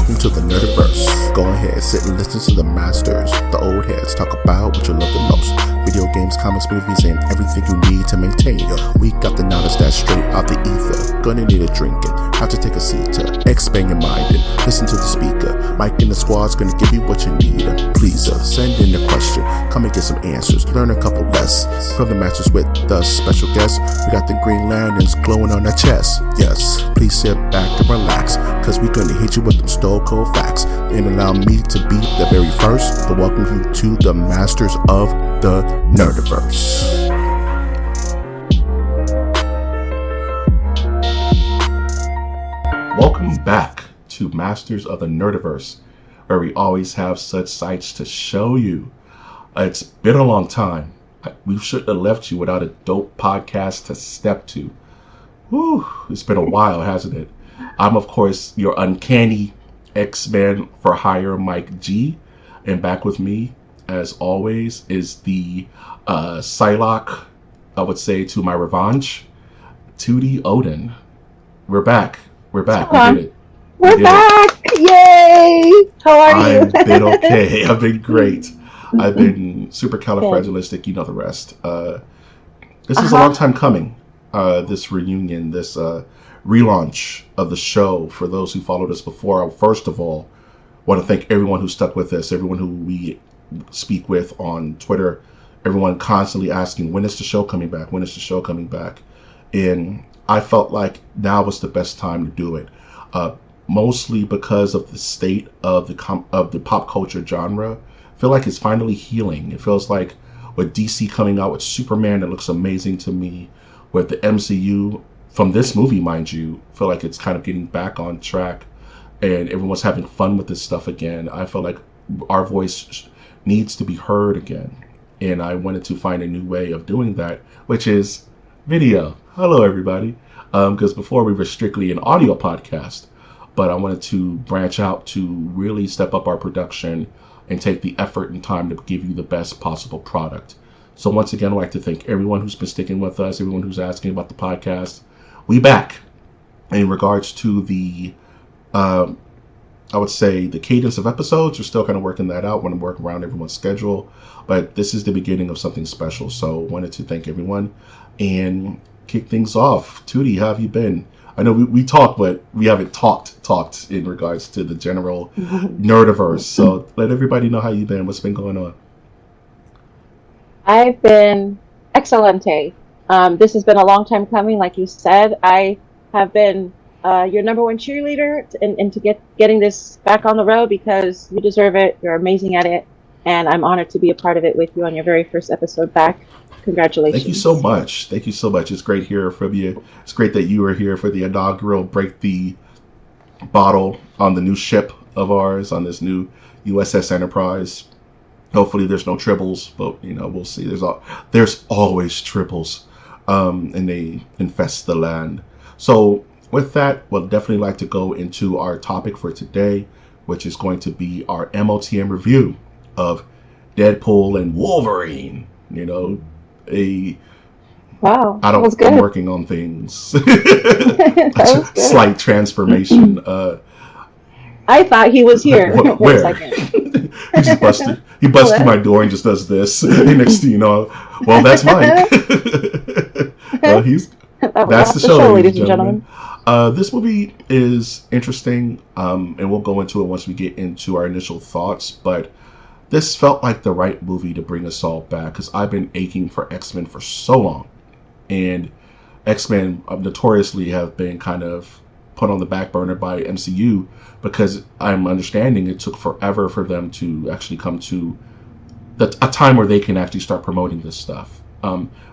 Welcome to the Nerdiverse. Go ahead, sit and listen to the masters, the old heads, talk about what you love the most. Video games, comics, movies, and everything you need to maintain your week. Got the knowledge that's straight out the ether. Gonna need a drink and have to take a seat to expand your mind and listen to the speaker. Mike and the squad's gonna give you what you need. Please send in a question, come and get some answers, learn a couple lessons from the masters with the special guests. We got the green lanterns glowing on our chest. Yes, please sit back and relax, cause we gonna hit you with them stone cold facts. And allow me to be the very first to welcome you to the masters of the Nerdiverse. Welcome back to Masters of the Nerdiverse, where we always have such sights to show you. It's been a long time. We shouldn't have left you without a dope podcast to step to. Whew, it's been a while, hasn't it? I'm, of course, your uncanny X-Men for hire Mike G, and back with me, as always, is the Psylocke, I would say, to my revenge, Tootie Odin. We're back. We did it. We're back! Yay! How are you? I've been okay. I've been great. I've been supercalifragilistic, you know the rest. This is a long time coming, this reunion, this relaunch of the show. For those who followed us before, first of all, want to thank everyone who stuck with us, everyone who we speak with on Twitter, everyone constantly asking, when is the show coming back? When is the show coming back? And I felt like now was the best time to do it, mostly because of the state of the pop culture genre. I feel like it's finally healing. It feels like with DC coming out with Superman, it looks amazing to me. With the MCU, from this movie, mind you, I feel like it's kind of getting back on track, and everyone's having fun with this stuff again. I feel like our voice needs to be heard again, and I wanted to find a new way of doing that, which is video. Hello, everybody. Because before we were strictly an audio podcast, but I wanted to branch out to really step up our production and take the effort and time to give you the best possible product. So once again, I'd like to thank everyone who's been sticking with us, everyone who's asking about the podcast. We back. In regards to the, I would say the cadence of episodes, we're still kind of working that out. Want to work around everyone's schedule, but this is the beginning of something special. So wanted to thank everyone and kick things off. Tootie, how have you been? I know we talked, but we haven't talked in regards to the general Nerdiverse. So let everybody know how you've been. What's been going on? I've been excelente. This has been a long time coming, like you said. I have been your number one cheerleader into getting this back on the road, because you deserve it. You're amazing at it, and I'm honored to be a part of it with you on your very first episode back. Congratulations. Thank you so much. Thank you so much. It's great hearing from you. It's great that you were here for the inaugural Break the Bottle on the new ship of ours, on this new USS Enterprise. Hopefully there's no tribbles, but we'll see. There's always tribbles, and they infest the land. So with that, we'll definitely like to go into our topic for today, which is going to be our MOTN review of Deadpool and Wolverine. Wow, I'm working on things. Slight transformation. I thought he was here. Where? For a second. He just busted. He busts through my door and just does this. And next thing you know, well, that's Mike. Well, that's the show, ladies and gentlemen. This movie is interesting, and we'll go into it once we get into our initial thoughts. But this felt like the right movie to bring us all back, because I've been aching for X-Men for so long. And X-Men notoriously have been kind of put on the back burner by MCU, because I'm understanding it took forever for them to actually come to a time where they can actually start promoting this stuff.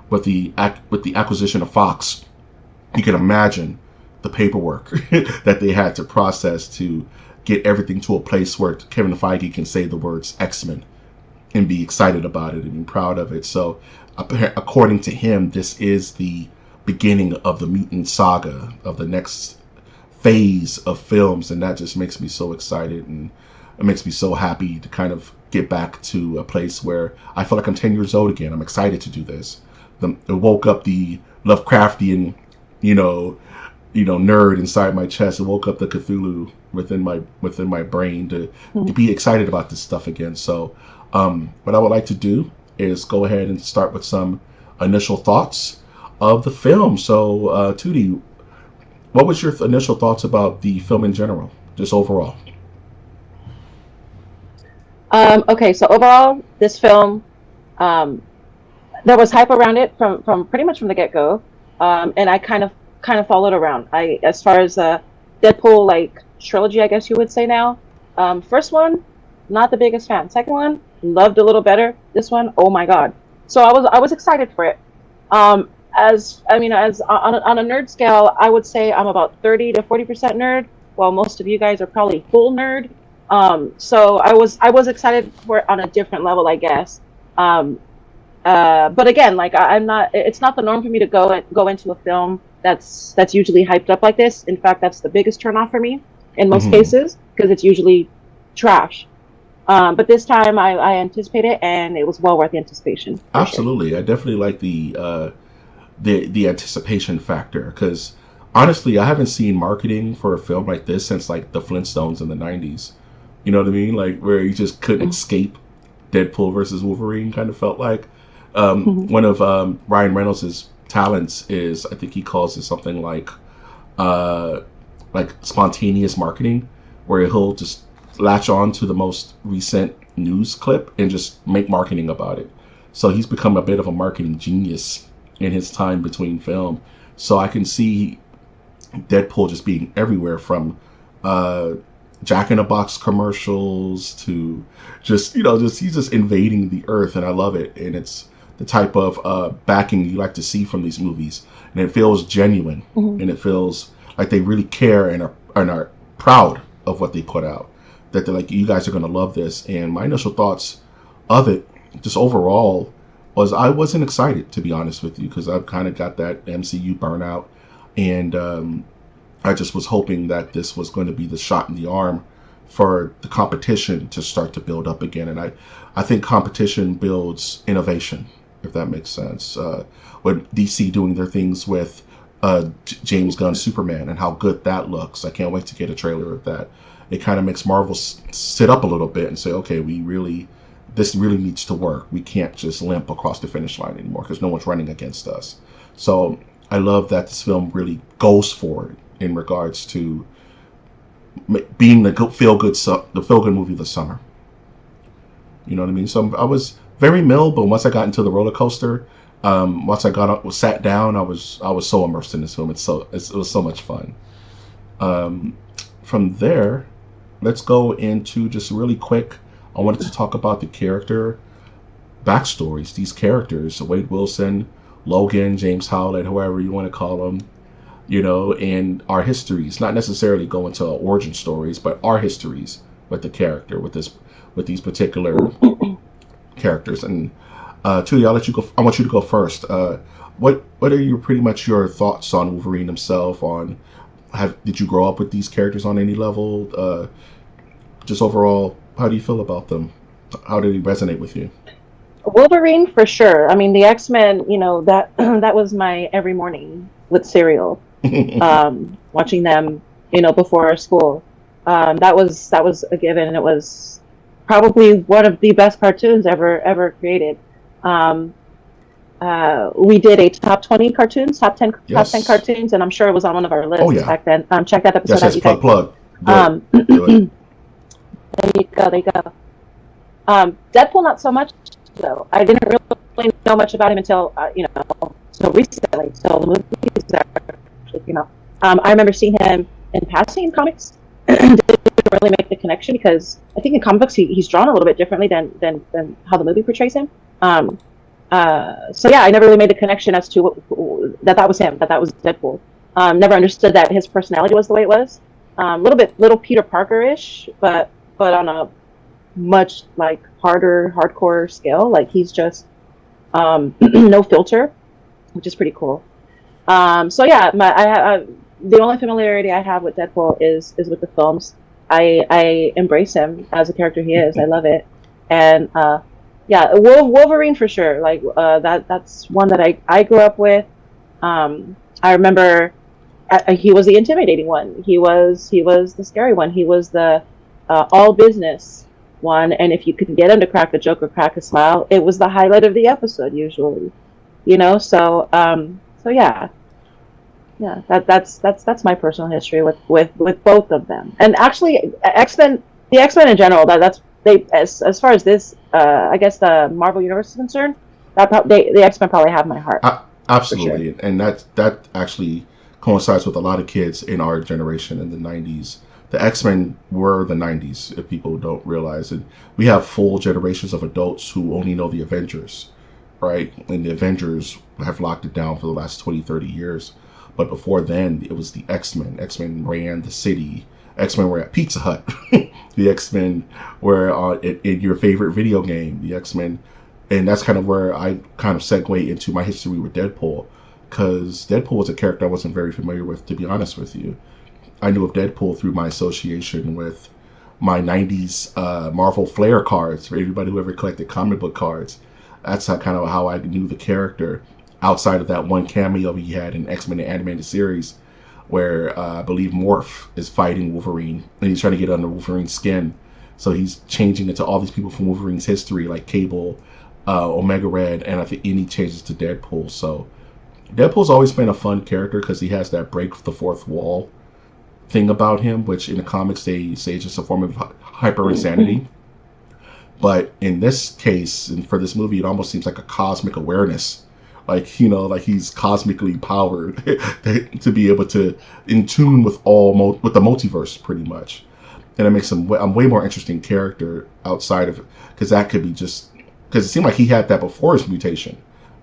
With the acquisition of Fox, you can imagine the paperwork that they had to process to get everything to a place where Kevin Feige can say the words X-Men and be excited about it and be proud of it. So according to him, this is the beginning of the mutant saga, of the next phase of films, and that just makes me so excited, and it makes me so happy to kind of get back to a place where I feel like I'm 10 years old again. I'm excited to do this. It woke up the Lovecraftian, nerd inside my chest. It woke up the Cthulhu within my brain to be excited about this stuff again. So, what I would like to do is go ahead and start with some initial thoughts of the film. So, Tootie, what was your initial thoughts about the film in general, just overall? Okay, so overall, this film, there was hype around it from pretty much from the get go, and I kind of followed around. As far as Deadpool like trilogy, I guess you would say now. First one, not the biggest fan. Second one, loved a little better. This one, oh my god! So I was excited for it. As on a nerd scale, I would say I'm about 30 to 40% nerd, while most of you guys are probably full nerd. So I was excited for it on a different level, I guess. But again, like I'm not. It's not the norm for me to go into a film that's usually hyped up like this. In fact, that's the biggest turnoff for me in most cases because it's usually trash. But this time I anticipated, and it was well worth the anticipation. Absolutely, sure. I definitely like the anticipation factor because honestly, I haven't seen marketing for a film like this since like the Flintstones in the '90s. You know what I mean? Like where you just couldn't escape Deadpool versus Wolverine. Kind of felt like one of Ryan Reynolds' talents is, I think he calls it something like spontaneous marketing, where he'll just latch on to the most recent news clip and just make marketing about it. So he's become a bit of a marketing genius in his time between film. So I can see Deadpool just being everywhere from Jack in a Box commercials to just he's just invading the earth, and I love it. And it's the type of backing you like to see from these movies, and it feels genuine, and it feels like they really care and are proud of what they put out. That they're like, you guys are going to love this. And my initial thoughts of it, just overall, was I wasn't excited, to be honest with you, because I've kind of got that MCU burnout, and I just was hoping that this was going to be the shot in the arm for the competition to start to build up again. And I think competition builds innovation, if that makes sense. With DC doing their things with James Gunn's Superman and how good that looks. I can't wait to get a trailer of that. It kind of makes Marvel sit up a little bit and say, okay, this really needs to work. We can't just limp across the finish line anymore because no one's running against us. So I love that this film really goes for it in regards to being the feel-good movie of the summer. You know what I mean? So I was very mild, but once I got into the roller coaster, once I sat down, I was so immersed in this film. It was so much fun. From there, let's go into just really quick. I wanted to talk about the character backstories. These characters, Wade Wilson, Logan, James Howlett, whoever you want to call them, and our histories. Not necessarily go into origin stories, but our histories with the character, with these particular characters. And Tootie, I'll let you go. I want you to go first. What are your thoughts on Wolverine himself? Did you grow up with these characters on any level? Just overall, how do you feel about them? How did he resonate with you? Wolverine for sure. I mean, the X-Men, that that was my every morning with cereal. Watching them, before school. That was a given, and it was probably one of the best cartoons ever created. We did a top 20 cartoons, top 10 cartoons, and I'm sure it was on one of our lists back then. Check that episode out. Yes, plug. There you go. Deadpool, not so much though. I didn't really know much about him until so recently. So the movies actually came out. I remember seeing him in passing in comics. Didn't really make the connection because I think in comic books he's drawn a little bit differently than how the movie portrays him. So yeah, I never really made the connection as to that was him, that was Deadpool. Never understood that his personality was the way it was. Little Peter Parker-ish, but on a much like hardcore scale. Like he's just no filter, which is pretty cool. So yeah, the only familiarity I have with Deadpool is with the films. I embrace him as a character he is. I love it, and yeah, Wolverine for sure. Like that's one that I grew up with. I remember he was the intimidating one. He was the scary one. He was the all business one. And if you could get him to crack a joke or crack a smile, it was the highlight of the episode usually. So yeah. Yeah, that's my personal history with both of them, and actually the X-Men in general. That's they as far as this, I guess the Marvel Universe is concerned. The X-Men probably have my heart. Absolutely, sure. And that actually coincides with a lot of kids in our generation in the '90s. The X-Men were the '90s, if people don't realize it. We have full generations of adults who only know the Avengers, right? And the Avengers have locked it down for the last 20, 30 years. But before then, it was the X-Men. X-Men ran the city. X-Men were at Pizza Hut. The X-Men were in your favorite video game. The X-Men, and that's kind of where I kind of segue into my history with Deadpool, because Deadpool was a character I wasn't very familiar with, to be honest with you. I knew of Deadpool through my association with my '90s Marvel Flair cards. For everybody who ever collected comic book cards, that's how I knew the character. Outside of that one cameo he had in X-Men the Animated Series, where I believe Morph is fighting Wolverine, and he's trying to get under Wolverine's skin. So he's changing into all these people from Wolverine's history, like Cable, Omega Red, and I think any changes to Deadpool. So Deadpool's always been a fun character because he has that break the fourth wall thing about him, which in the comics they say is just a form of hyper insanity. But in this case, and for this movie, it almost seems like a cosmic awareness. Like he's cosmically powered to be able to in tune with with the multiverse, pretty much, and it makes him a way more interesting character outside of, because that could be because it seemed like he had that before his mutation.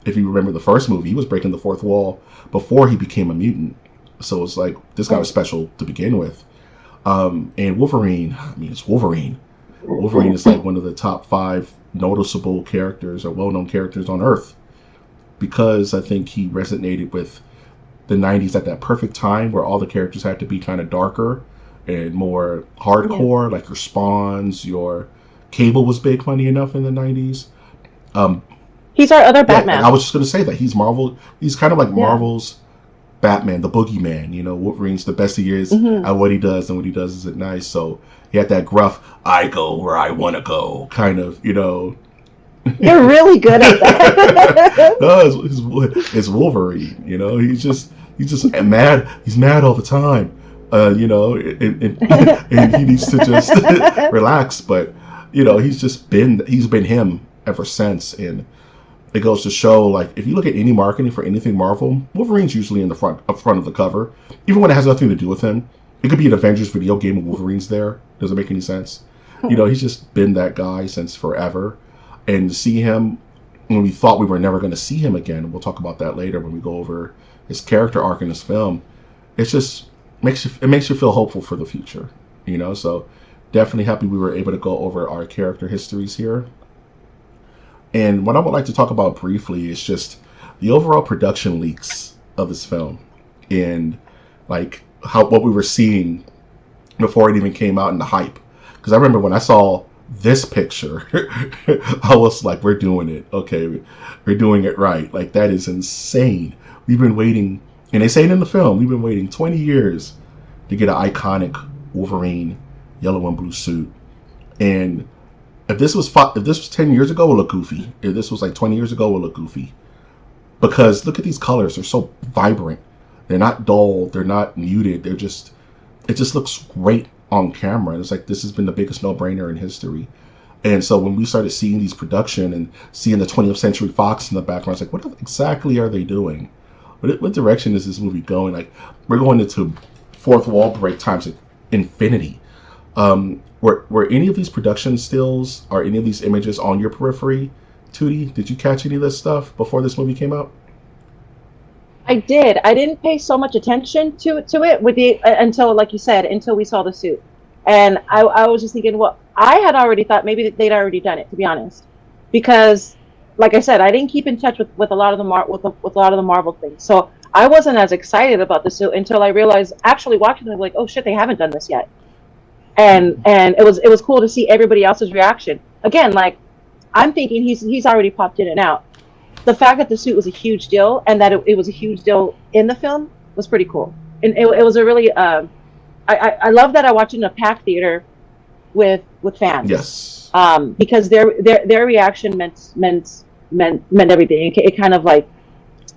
If you remember the first movie, he was breaking the fourth wall before he became a mutant, so it's like this guy was special to begin with. And Wolverine, it's Wolverine. Wolverine is like one of the top 5 noticeable characters or well-known characters on Earth, because I think he resonated with the '90s at that perfect time where all the characters had to be kind of darker and more hardcore, like your Spawns, your Cable was big, funny enough, in the '90s. He's our other Batman. I was just going to say that he's Marvel. He's kind of like Marvel's Batman, the boogeyman. Wolverine's the best he is at what he does, and what he does isn't nice. So he had that gruff, I go where I want to go, kind of, You're really good at that. No, it's Wolverine. He's just mad. He's mad all the time. And he needs to just relax. But he's been him ever since. And it goes to show, like, if you look at any marketing for anything Marvel, Wolverine's usually in the front of the cover, even when it has nothing to do with him. It could be an Avengers video game and Wolverine's there. Doesn't make any sense. He's just been that guy since forever. And to see him when we thought we were never going to see him again, we'll talk about that later when we go over his character arc in this film. It just makes you feel hopeful for the future, So definitely happy we were able to go over our character histories here. And what I would like to talk about briefly is just the overall production leaks of this film, and like what we were seeing before it even came out, and the hype. Because I remember when I saw this picture, I was like, we're doing it. Okay, we're doing it right. Like, that is insane. We've been waiting, and they say it in the film, we've been waiting 20 years to get an iconic Wolverine yellow and blue suit. And if this was 10 years ago, it would look goofy. If this was like 20 years ago, it would look goofy. Because look at these colors. They're so vibrant. They're not dull. They're not muted. It just looks great on camera. And it's like, this has been the biggest no-brainer in history. And so when we started seeing these production and seeing the 20th Century Fox in the background, I was like, what exactly are they doing? What direction is this movie going? Like, we're going into fourth wall break times infinity. Were any of these production stills or any of these images on your periphery, Tootie? Did you catch any of this stuff before this movie came out? I did. I didn't pay so much attention to it until, like you said, until we saw the suit. And I was just thinking, well, I had already thought maybe they'd already done it, to be honest, because, like I said, I didn't keep in touch with a lot of the Marvel things. So I wasn't as excited about the suit until I realized, actually watching them, like, oh shit, they haven't done this yet. And it was cool to see everybody else's reaction. Again, like, I'm thinking he's already popped in and out. The fact that the suit was a huge deal and that it was a huge deal in the film was pretty cool. and it was a really I love that I watched it in a packed theater with fans. Yes. Because their reaction meant everything. It kind of like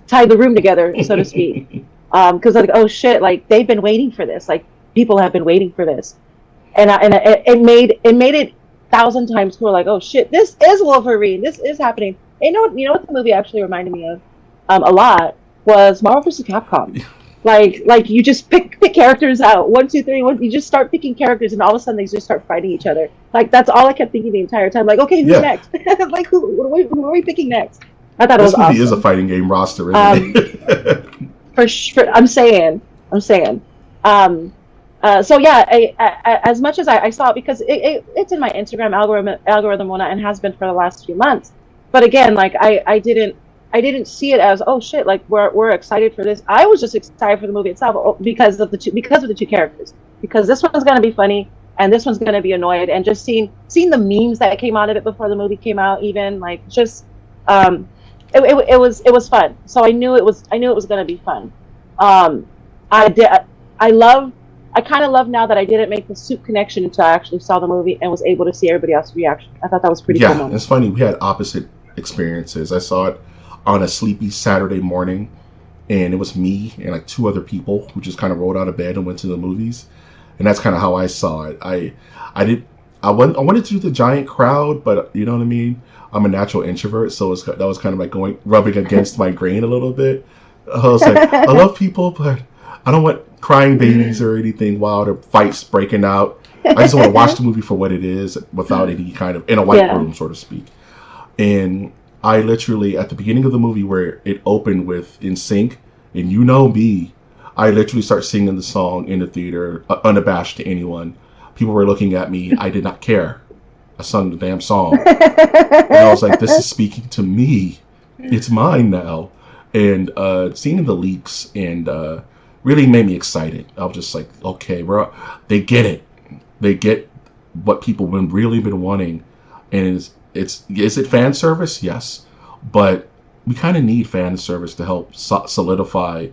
tied the room together, so to speak. Because like, oh shit, like they've been waiting for this. Like people have been waiting for this, and it made it 1,000 times cooler. Like, oh shit, this is Wolverine. This is happening. And you know what the movie actually reminded me of a lot was Marvel vs. Capcom. Like you just pick characters out, 1, 2, 3, 1. You just start picking characters, and all of a sudden they just start fighting each other. Like that's all I kept thinking the entire time. Like, okay, who's next? Like who are we picking next? I thought it was awesome. This movie is a fighting game roster, isn't it? For sure, I'm saying. So yeah, as much as I saw it, because it's in my Instagram algorithm and has been for the last few months. But again, like I didn't see it as, oh shit, like we're excited for this. I was just excited for the movie itself because of the two characters. Because this one's gonna be funny and this one's gonna be annoyed, and just seeing the memes that came out of it before the movie came out, even like just it was fun. So I knew it was gonna be fun. I kind of love now that I didn't make the soup connection until I actually saw the movie and was able to see everybody else's reaction. I thought that was pretty cool. Yeah, it's funny. We had opposite experiences. I saw it on a sleepy Saturday morning, and it was me and like 2 other people who just kind of rolled out of bed and went to the movies, and that's kind of how I saw it. I wanted to do the giant crowd, but you know what I mean. I'm a natural introvert, so that was kind of like rubbing against my grain a little bit. I was like, I love people, but I don't want crying babies or anything wild or fights breaking out. I just want to watch the movie for what it is without any kind of, in a white room, so to speak. And I literally, at the beginning of the movie where it opened with In Sync, and you know me, I literally start singing the song in the theater, unabashed to anyone. People were looking at me. I did not care. I sung the damn song. And I was like, this is speaking to me. It's mine now. And seeing the leaks and really made me excited. I was just like, okay, bro, they get it. They get what people have really been wanting. And is it fan service? Yes. But we kind of need fan service to help solidify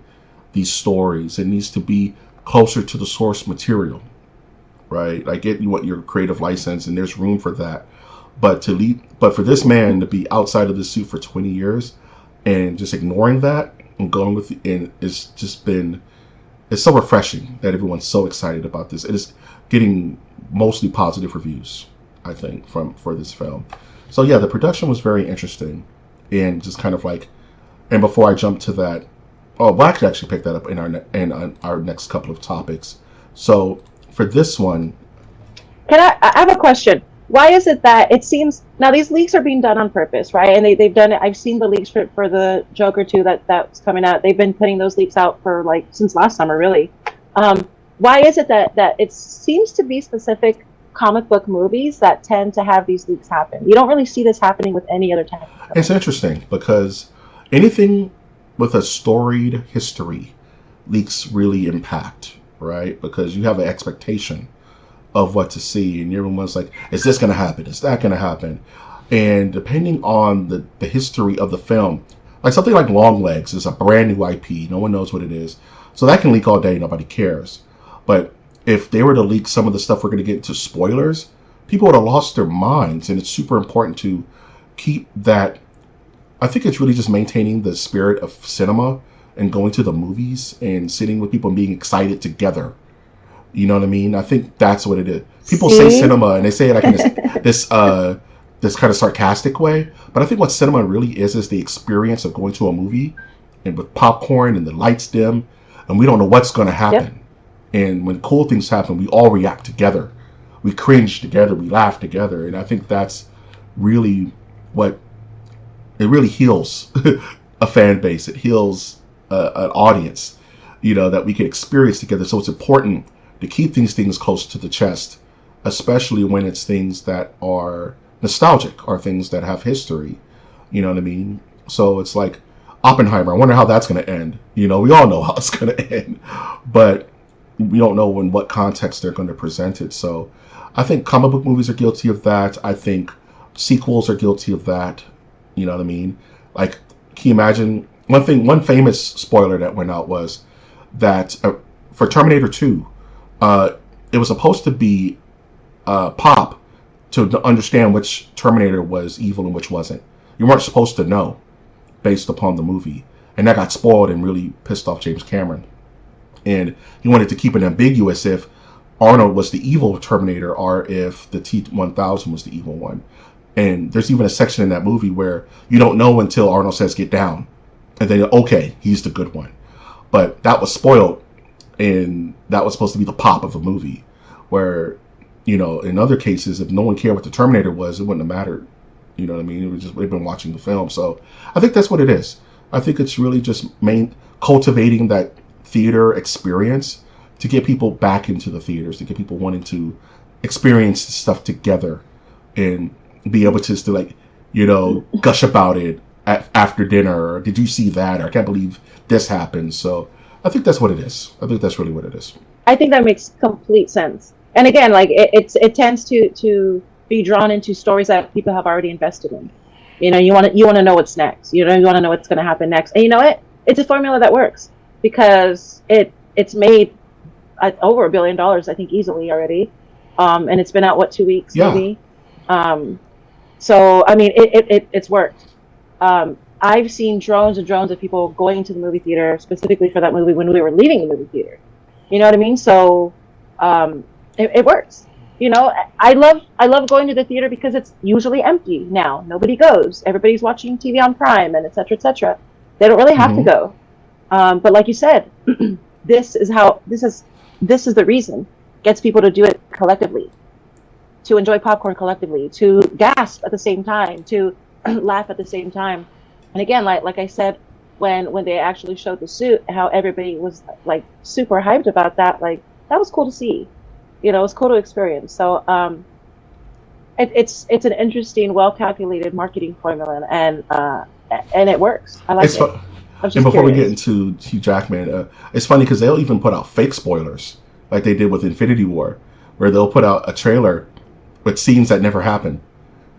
these stories. It needs to be closer to the source material, right? I get you want your creative license, and there's room for that. But for this man to be outside of the suit for 20 years and just ignoring that and going with it, and it's so refreshing that everyone's so excited about this. It is getting mostly positive reviews, I think, for this film. So yeah, the production was very interesting, and just kind of like, and before I jump to that, we'll actually pick that up in our next couple of topics. So for this one, I have a question. Why is it that it seems now these leaks are being done on purpose, right? And they've done it. I've seen the leaks for the Joker 2 that's coming out. They've been putting those leaks out for like since last summer, really. Why is it that it seems to be specific comic book movies that tend to have these leaks happen? You don't really see this happening with any other type of film. It's interesting because anything with a storied history, leaks really impact, right? Because you have an expectation of what to see, and everyone's like, is this going to happen? Is that going to happen? And depending on the history of the film, like something like Longlegs is a brand new IP. No one knows what it is. So that can leak all day. Nobody cares. But if they were to leak some of the stuff we're going to get into spoilers, people would have lost their minds. And it's super important to keep that. I think it's really just maintaining the spirit of cinema and going to the movies and sitting with people and being excited together. You know what I mean? I think that's what it is. People say cinema and they say it like in this kind of sarcastic way. But I think what cinema really is the experience of going to a movie and with popcorn and the lights dim and we don't know what's going to happen. Yep. And when cool things happen, we all react together. We cringe together. We laugh together. And I think that's really what it really heals a fan base. It heals an audience, that we can experience together. So it's important to keep these things close to the chest, especially when it's things that are nostalgic or things that have history. You know what I mean? So it's like Oppenheimer. I wonder how that's going to end. We all know how it's going to end, but we don't know in what context they're going to present it. So I think comic book movies are guilty of that. I think sequels are guilty of that. You know what I mean? Like, can you imagine one famous spoiler that went out was that for Terminator 2, it was supposed to be pop to understand which Terminator was evil and which wasn't. You weren't supposed to know based upon the movie. And that got spoiled and really pissed off James Cameron. And he wanted to keep it ambiguous if Arnold was the evil Terminator or if the T-1000 was the evil one. And there's even a section in that movie where you don't know until Arnold says get down. And then, okay, he's the good one. But that was spoiled, and that was supposed to be the pop of the movie. Where, in other cases, if no one cared what the Terminator was, it wouldn't have mattered. You know what I mean? It was just, they've been watching the film. So I think that's what it is. I think it's really just cultivating that theater experience to get people back into the theaters, to get people wanting to experience the stuff together and be able to like, gush about it after dinner. Or, did you see that? Or I can't believe this happened. So I think that's what it is. I think that's really what it is. I think that makes complete sense. And again, like it tends to be drawn into stories that people have already invested in. You want to know what's next. You want to know what's going to happen next. And you know what? It's a formula that works because it's made over $1 billion, I think, easily already. And it's been out 2 weeks maybe. So I mean, it's worked. I've seen drones and drones of people going to the movie theater specifically for that movie when we were leaving the movie theater. You know what I mean? So it works. I love going to the theater because it's usually empty now. Nobody goes. Everybody's watching TV on Prime and et cetera, et cetera. They don't really have to go. But like you said, this is the reason. Gets people to do it collectively, to enjoy popcorn collectively, to gasp at the same time, to laugh at the same time. And again, like I said, when they actually showed the suit, how everybody was like super hyped about that. Like that was cool to see. It was cool to experience. So it's an interesting, well-calculated marketing formula, and it works. I like it. And before we get into Hugh Jackman, it's funny because they'll even put out fake spoilers, like they did with Infinity War, where they'll put out a trailer with scenes that never happened,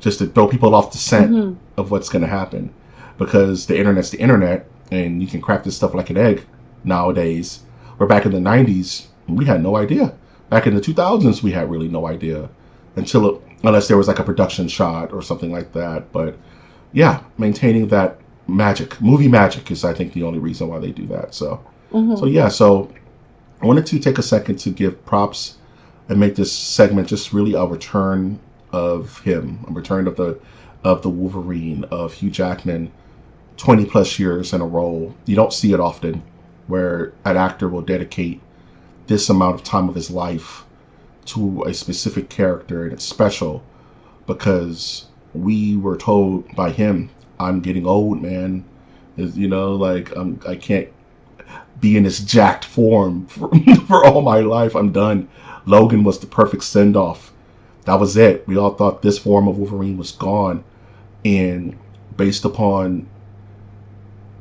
just to throw people off the scent of what's going to happen. Because the internet's the internet, and you can crack this stuff like an egg nowadays. Where back in the 90s, we had no idea. Back in the 2000s, we had really no idea unless there was like a production shot or something like that. But yeah, maintaining that movie magic is, I think, the only reason why they do that. So, so I wanted to take a second to give props and make this segment just really a return of him, a return of the Wolverine, of Hugh Jackman, 20 plus years in a role. You don't see it often where an actor will dedicate this amount of time of his life to a specific character, and it's special because we were told by him, I'm getting old, man. I can't be in this jacked form for all my life. I'm done. Logan was the perfect send-off. That was it. We all thought this form of Wolverine was gone, and based upon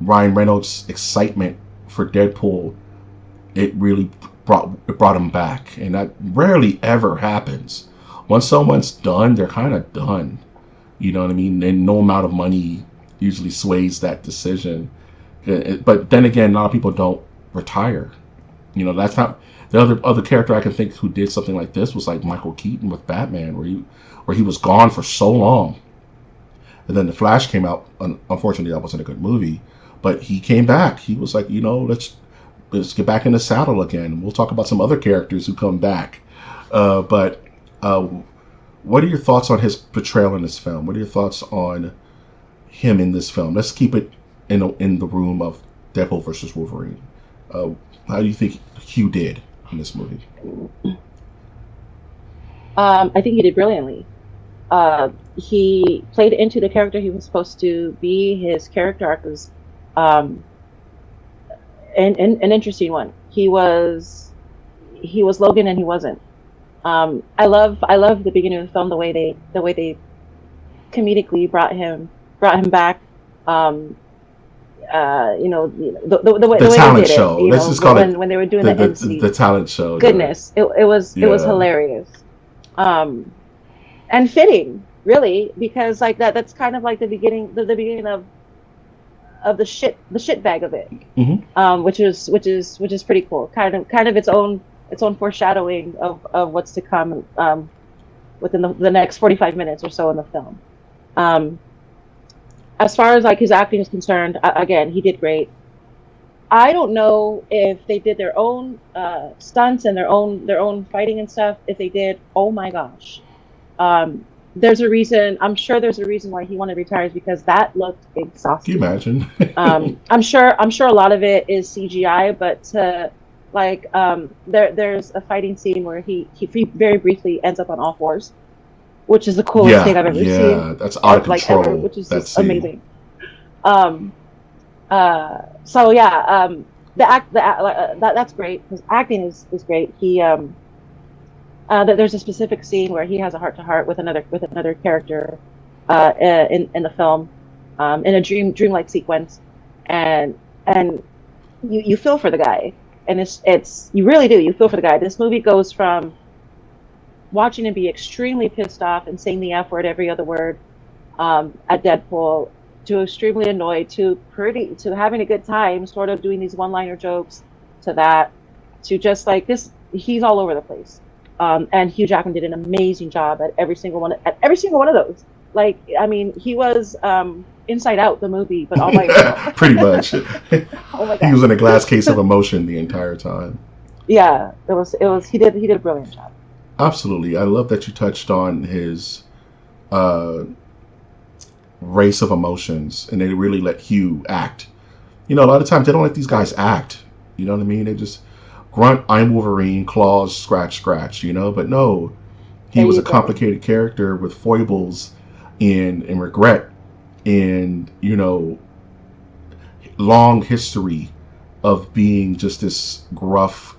Ryan Reynolds' excitement for Deadpool, it really brought him back, and that rarely ever happens. Once someone's done, they're kind of done. You know what I mean? And no amount of money usually sways that decision. But then again, a lot of people don't retire. That's not the other character I can think who did something like this was like Michael Keaton with Batman, where he was gone for so long, and then The Flash came out. Unfortunately, that wasn't a good movie, but he came back. He was like, let's get back in the saddle again. We'll talk about some other characters who come back. But what are your thoughts on his portrayal in this film? What are your thoughts on him in this film? Let's keep it in the room of Deadpool versus Wolverine. How do you think Hugh did in this movie? I think he did brilliantly. He played into the character he was supposed to be. His character arc was an interesting one. He was Logan and he wasn't. I love the beginning of the film, the way they comedically brought him back. The talent show. Let's just call it when they were doing the talent show. Goodness, it was hilarious, and fitting, really, because like that's kind of like the beginning of the shit bag of it, Mm-hmm. which is pretty cool. Kind of its own foreshadowing of what's to come within the next 45 minutes or so in the film. Um, as far as like his acting is concerned, again, he did great. I don't know if they did their own stunts and their own fighting and stuff. If they did, oh my gosh, um, there's a reason. I'm sure there's a reason why he wanted to retire is because that looked Can you exhausting. imagine? I'm sure a lot of it is CGI, but there's a fighting scene where he very briefly ends up on all fours, which is the coolest thing Yeah, I've ever seen, yeah, that's out of ever, control. which is That just scene. amazing. Um, so yeah, that's great because acting is great. There's a specific scene where he has a heart to heart with another character, in the film, in a dreamlike sequence, and and you feel for the guy, and it's you really do. You feel for the guy. This movie goes from watching him be extremely pissed off and saying the F word every other word, at Deadpool, to extremely annoyed, to having a good time, sort of doing these one-liner jokes, to that, to just like this. He's all over the place, and Hugh Jackman did an amazing job at every single one of those. Like, I mean, he was Inside Out, the movie, but all by himself. Pretty much. Oh my He god. was in a glass case of emotion the entire time. Yeah, it was he did a brilliant job. Absolutely. I love that you touched on his uh, race of emotions and they really let Hugh act. You know, a lot of times they don't let these guys Right. act. You know what I mean? They just grunt, I'm Wolverine, claws, scratch, scratch, you know? But no, he There was you a go. complicated character with foibles and regret and, you know, long history of being just this gruff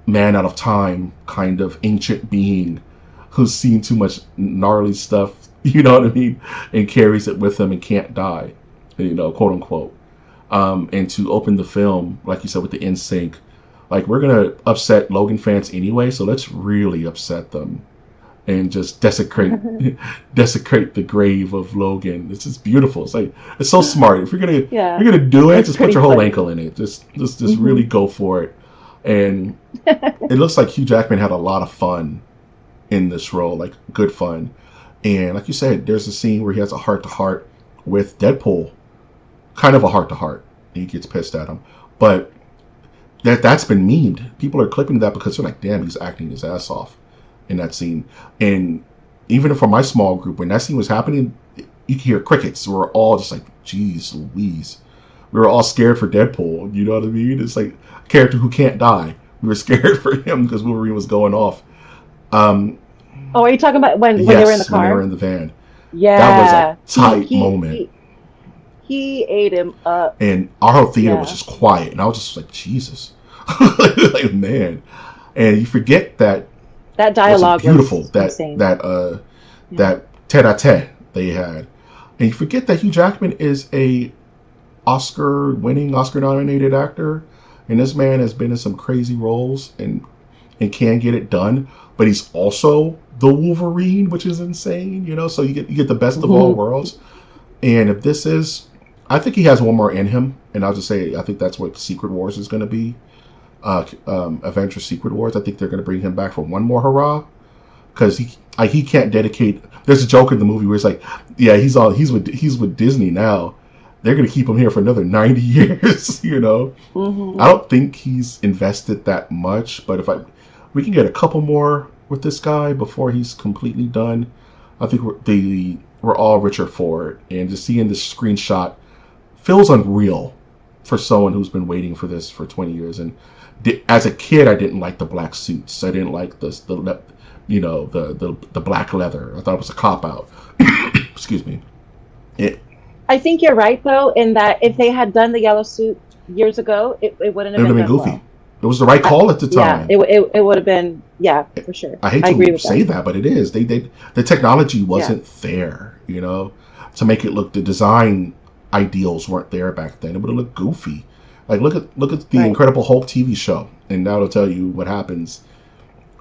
man out of time kind of ancient being who's seen too much gnarly stuff, you know what I mean, and carries it with him and can't die, you know, quote unquote. And to open the film, like you said, with the NSYNC, like we're gonna upset Logan fans anyway, so let's really upset them and just desecrate the grave of Logan. It's just beautiful. It's like it's so smart. If Yeah, you're gonna do it, it's just put pretty your whole funny. ankle in it. Just Hmm. really go for it. And it looks like Hugh Jackman had a lot of fun in this role, like good fun. And like you said, there's a scene where he has a heart to heart with Deadpool, kind of a heart to heart. He gets pissed at him, but that's been memed. People are clipping that because they're like, "Damn, he's acting his ass off in that scene." And even for my small group, when that scene was happening, you could hear crickets. We were all just like, "Geez, Louise." We were all scared for Deadpool. You know what I mean? It's like a character who can't die. We were scared for him because Wolverine was going off. Um, Oh, are you talking about when they were in the yes, when they were car? in the van, that was a Yeah, he tight he moment, he he ate him up. and our whole theater was Yeah, just quiet, and I was just like, Jesus, like man. And you forget that that was dialogue beautiful was insane. Yeah. that tete-a-tete they had, and you forget that Hugh Jackman is a Oscar-winning, Oscar-nominated actor, and this man has been in some crazy roles and can get it done. But he's also the Wolverine, which is insane, you know. So you get the best of all Hmm. worlds. And if this is, I think he has one more in him, and I'll just say I think that's what Secret Wars is going to be. Avengers Secret Wars. I think they're going to bring him back for one more hurrah because he can't dedicate. There's a joke in the movie where it's like, yeah, he's with Disney now. They're going to keep him here for another 90 years, you know. I Hmm. don't think he's invested that much, but if we can get a couple more with this guy before he's completely done, I think we're all richer for it. And just seeing this screenshot feels unreal for someone who's been waiting for this for 20 years. And as a kid, I didn't like the black suits. I didn't like the black leather. I thought it was a cop out. Excuse me. It I think you're right though, in that if they had done the yellow suit years ago, it wouldn't it have would have been been done goofy. well. It was the right I, call at the yeah, time. it would have been, yeah, for sure. I hate I agree to with say that. that, but it is. The technology Yeah. wasn't there, you know, to make it look. The design ideals weren't there back then. It would have looked goofy. Like look at the Right. Incredible Hulk TV show, and that'll tell you what happens.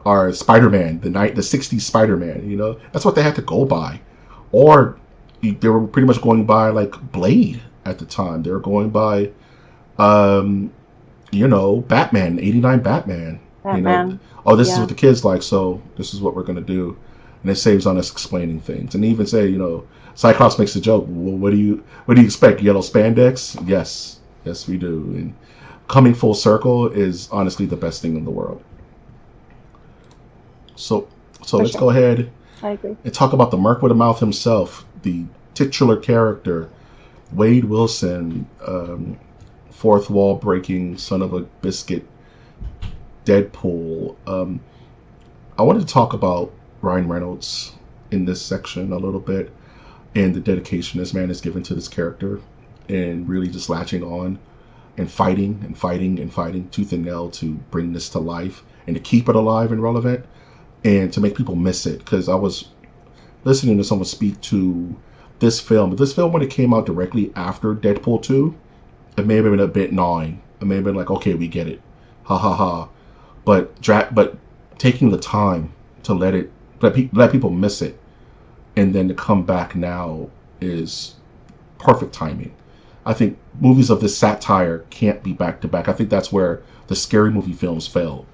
Or Spider-Man, the '60s Spider-Man. You know, that's what they had to go by, or they were pretty much going by like Blade. at the time. They were going by, Batman, '89 Batman. Oh, this is what the kids like, so this is what we're gonna do. And it saves on us explaining things. And they even say, Cyclops makes a joke. Well, what do you expect? Yellow spandex? Yes, we do. And coming full circle is honestly the best thing in the world. So let's go ahead and talk about the Merc with a Mouth himself, the titular character, Wade Wilson, fourth wall breaking son of a biscuit, Deadpool. I wanted to talk about Ryan Reynolds in this section a little bit, and the dedication this man has given to this character, and really just latching on and fighting tooth and nail to bring this to life and to keep it alive and relevant, and to make people miss it. Because I was listening to someone speak to this film. This film, when it came out directly after Deadpool 2, it may have been a bit gnawing. It may have been like, okay, we get it, ha ha ha. But taking the time to let people miss it, and then to come back now is perfect timing. I think movies of this satire can't be back to back. I think that's where the scary movie films fail,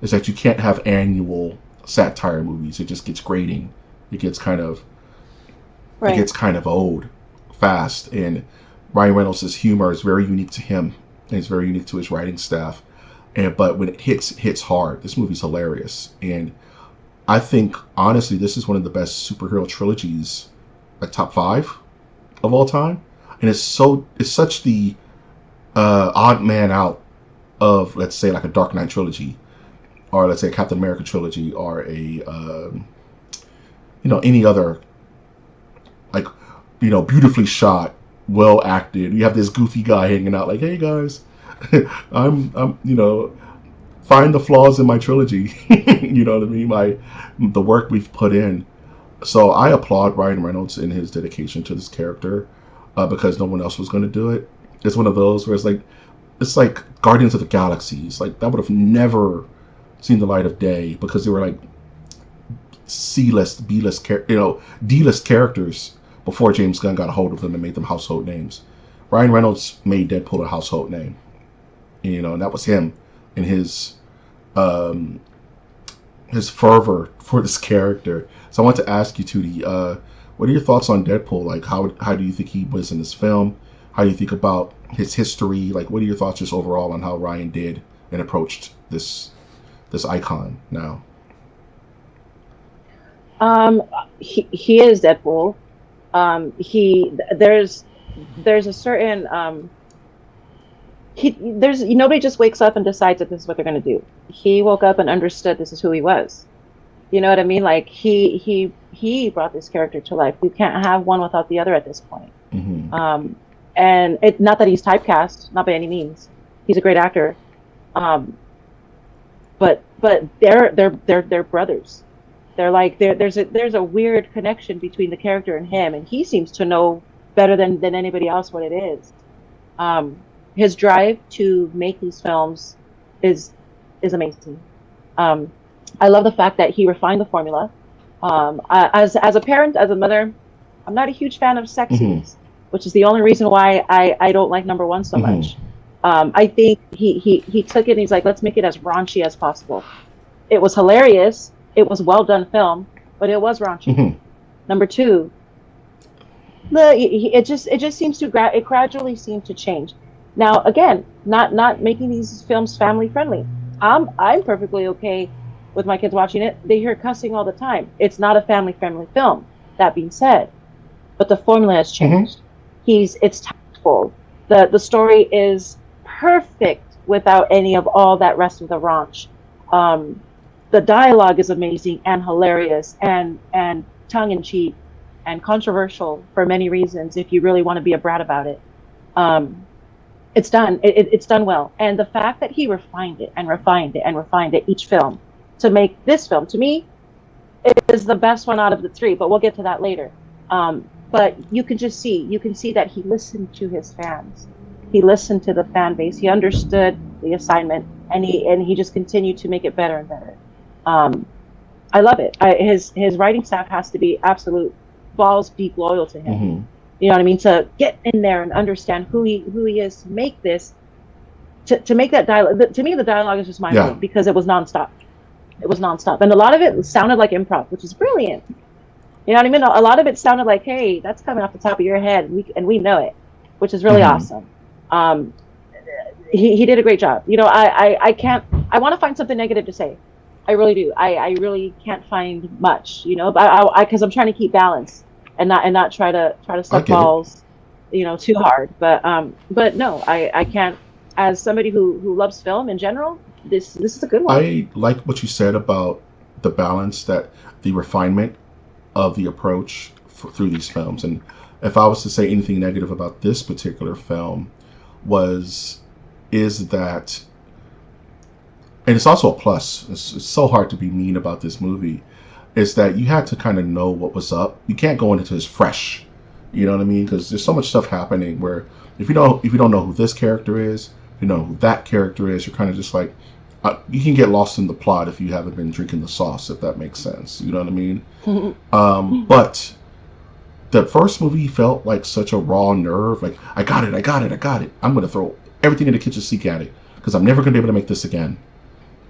is that you can't have annual satire movies. It just gets grating. It gets kind of old fast. And Ryan Reynolds' humor is very unique to him, and it's very unique to his writing staff. But when it hits hard. This movie's hilarious. And I think, honestly, this is one of the best superhero trilogies, like top 5 of all time. And it's such the odd man out of, let's say, like a Dark Knight trilogy, or let's say a Captain America trilogy, or a any other, like, beautifully shot, well acted. You have this goofy guy hanging out like, hey guys, I'm find the flaws in my trilogy. You know what I mean? The work we've put in. So I applaud Ryan Reynolds in his dedication to this character, because no one else was going to do it. It's one of those where it's like Guardians of the Galaxy. It's like that would have never seen the light of day, because they were like C-list, B-list, D-list characters before James Gunn got a hold of them and made them household names. Ryan Reynolds made Deadpool a household name, and that was him and his fervor for this character. So I want to ask you, Tootie, what are your thoughts on Deadpool? Like, how do you think he was in this film? How do you think about his history? Like, what are your thoughts just overall on how Ryan did and approached this icon now? He is Deadpool. There's a certain nobody just wakes up and decides that this is what they're going to do. He woke up and understood this is who he was. You know what I mean? Like he brought this character to life. You can't have one without the other at this point. Mm-hmm. And it's not that he's typecast, not by any means. He's a great actor. But they're brothers. They're like there's a weird connection between the character and him, and he seems to know better than anybody else what it is. His drive to make these films is amazing. I love the fact that he refined the formula. As a parent, as a mother, I'm not a huge fan of sex scenes, which is the only reason why I don't like number one so much. I think he took it and he's like, let's make it as raunchy as possible. It was hilarious. It was well done film, but it was raunchy. Number two, it just seems to it gradually seemed to change. Now again, not making these films family friendly. I'm perfectly okay with my kids watching it. They hear cussing all the time. It's not a family friendly film. That being said, but the formula has changed. It's tactful. The story is perfect without any of all that rest of the raunch. The dialogue is amazing and hilarious and tongue-in-cheek and controversial for many reasons if you really want to be a brat about it. It's done. It's done well. And the fact that he refined it and refined it and refined it each film to make this film, to me, is the best one out of the three, but we'll get to that later. But you can see that he listened to his fans. He listened to the fan base. He understood the assignment, and he just continued to make it better and better. I love it. His writing staff has to be absolute balls deep loyal to him, You know what I mean? To get in there and understand who he is, to make this, to make that dialogue. To me, the dialogue is just mind blowing because it was nonstop. It was nonstop, and a lot of it sounded like improv, which is brilliant. You know what I mean? A lot of it sounded like, "Hey, that's coming off the top of your head, and we know it," which is really awesome. He did a great job. You know, I can't. I want to find something negative to say. I really do. I really can't find much. You know, but because I'm trying to keep balance and not try to suck balls, you know, too hard. But no, I can't. As somebody who loves film in general, this is a good one. I like what you said about the balance, that the refinement of the approach through these films. And if I was to say anything negative about this particular film, is that, and it's also a plus, it's so hard to be mean about this movie, is that you had to kind of know what was up. You can't go into this fresh, you know what I mean? Because there's so much stuff happening where if you don't know who this character is, if you know who that character is, you're kind of just like, you can get lost in the plot if you haven't been drinking the sauce, if that makes sense. You know what I mean? But the first movie felt like such a raw nerve. Like, I got it. I'm going to throw everything in the kitchen sink at it because I'm never going to be able to make this again.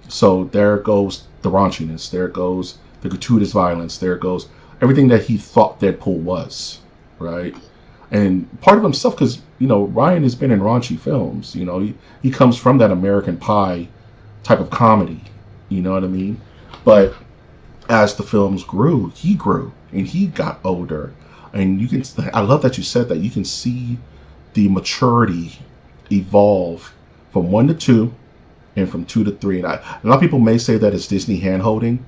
So there goes the raunchiness. There goes the gratuitous violence. There goes everything that he thought Deadpool was, right? And part of himself, because, you know, Ryan has been in raunchy films. You know, he comes from that American Pie type of comedy, you know what I mean? But as the films grew and he got older, and I love that you said that. You can see the maturity evolve from 1 to 2 and from 2 to 3. And a lot of people may say that it's Disney hand-holding,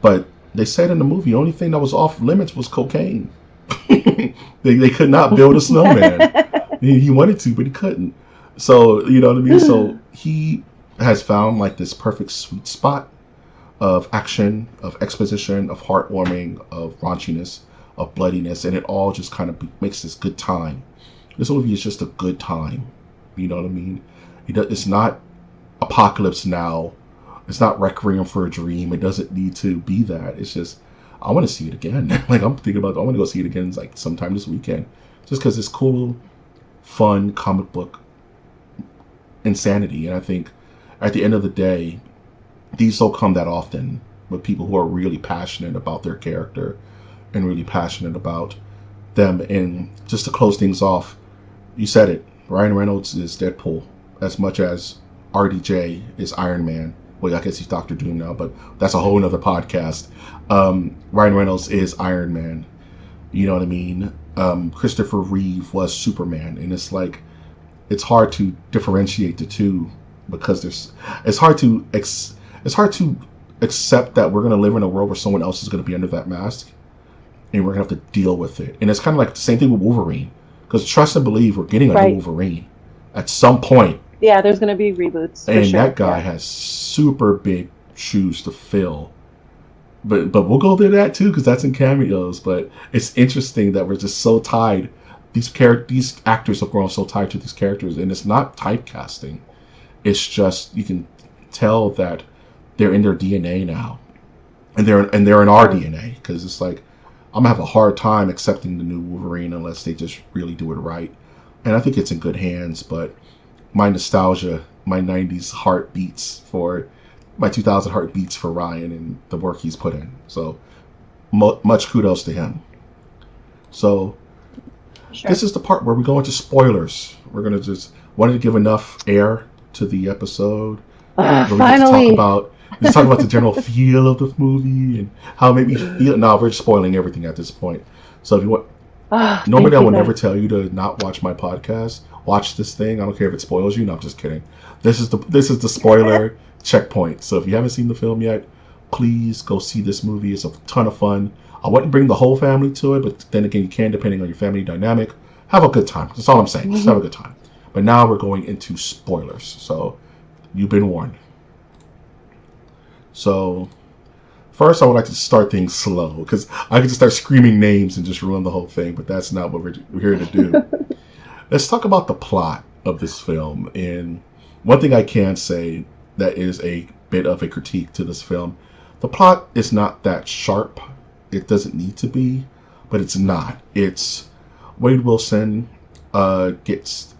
but they said in the movie, the only thing that was off limits was cocaine. they could not build a snowman. He wanted to, but he couldn't. So, you know what I mean? So he has found like this perfect sweet spot of action, of exposition, of heartwarming, of raunchiness, of bloodiness, and it all just kind of makes this good time. This movie is just a good time. You know what I mean? It's not Apocalypse Now. It's not Requiem for a Dream. It doesn't need to be that. It's just, I want to see it again. Like, I'm thinking about, I want to go see it again like sometime this weekend. Just because it's cool, fun, comic book insanity. And I think at the end of the day, these don't come that often with people who are really passionate about their character and really passionate about them. And just to close things off, you said it, Ryan Reynolds is Deadpool as much as RDJ is Iron Man. Well, I guess he's Doctor Doom now, but that's a whole nother podcast. Ryan Reynolds is Iron Man. You know what I mean? Christopher Reeve was Superman. And it's like, it's hard to differentiate the two because it's hard to accept that we're going to live in a world where someone else is going to be under that mask and we're going to have to deal with it. And it's kind of like the same thing with Wolverine, because trust and believe we're getting a new Wolverine at some point. Yeah, there's going to be reboots. And that guy has super big shoes to fill. But we'll go to that too, because that's in cameos. But it's interesting that we're just so tied. These actors have grown so tied to these characters, and it's not typecasting. It's just, you can tell that they're in their DNA now, and they're in our DNA, because it's like, I'm gonna have a hard time accepting the new Wolverine unless they just really do it right. And I think it's in good hands. But my nostalgia, my 90s heart beats for my 2000 heart beats for Ryan and the work he's put in. So much kudos to him. So This is the part where we go into spoilers. We're gonna just wanted to give enough air to the episode. Finally, let's talk about the general feel of the movie and how it made me feel. No, we're just spoiling everything at this point. So if you want, normally I will never tell you to not watch my podcast. Watch this thing. I don't care if it spoils you. No, I'm just kidding. This is the spoiler checkpoint. So if you haven't seen the film yet, please go see this movie. It's a ton of fun. I wouldn't bring the whole family to it, but then again, you can depending on your family dynamic. Have a good time. That's all I'm saying. Just have a good time. But now we're going into spoilers. So you've been warned. So first, I would like to start things slow, because I could just start screaming names and just ruin the whole thing, but that's not what we're here to do. Let's talk about the plot of this film. And one thing I can say that is a bit of a critique to this film, the plot is not that sharp. It doesn't need to be, but it's not. It's Wade Wilson gets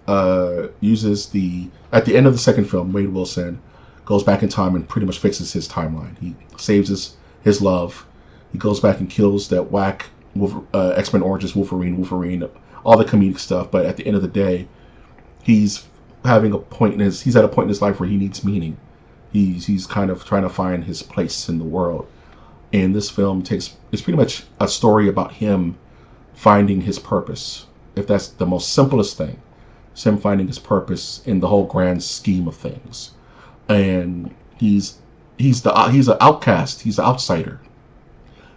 uses the at the end of the second film. Wade Wilson goes back in time and pretty much fixes his timeline. He saves his love. He goes back and kills that whack X-Men Orange's Wolverine, all the comedic stuff. But at the end of the day, he's having a point in he's at a point in his life where he needs meaning. He's kind of trying to find his place in the world. And this film it's pretty much a story about him finding his purpose. If that's the most simplest thing, it's him finding his purpose in the whole grand scheme of things. And he's an outcast. He's an outsider.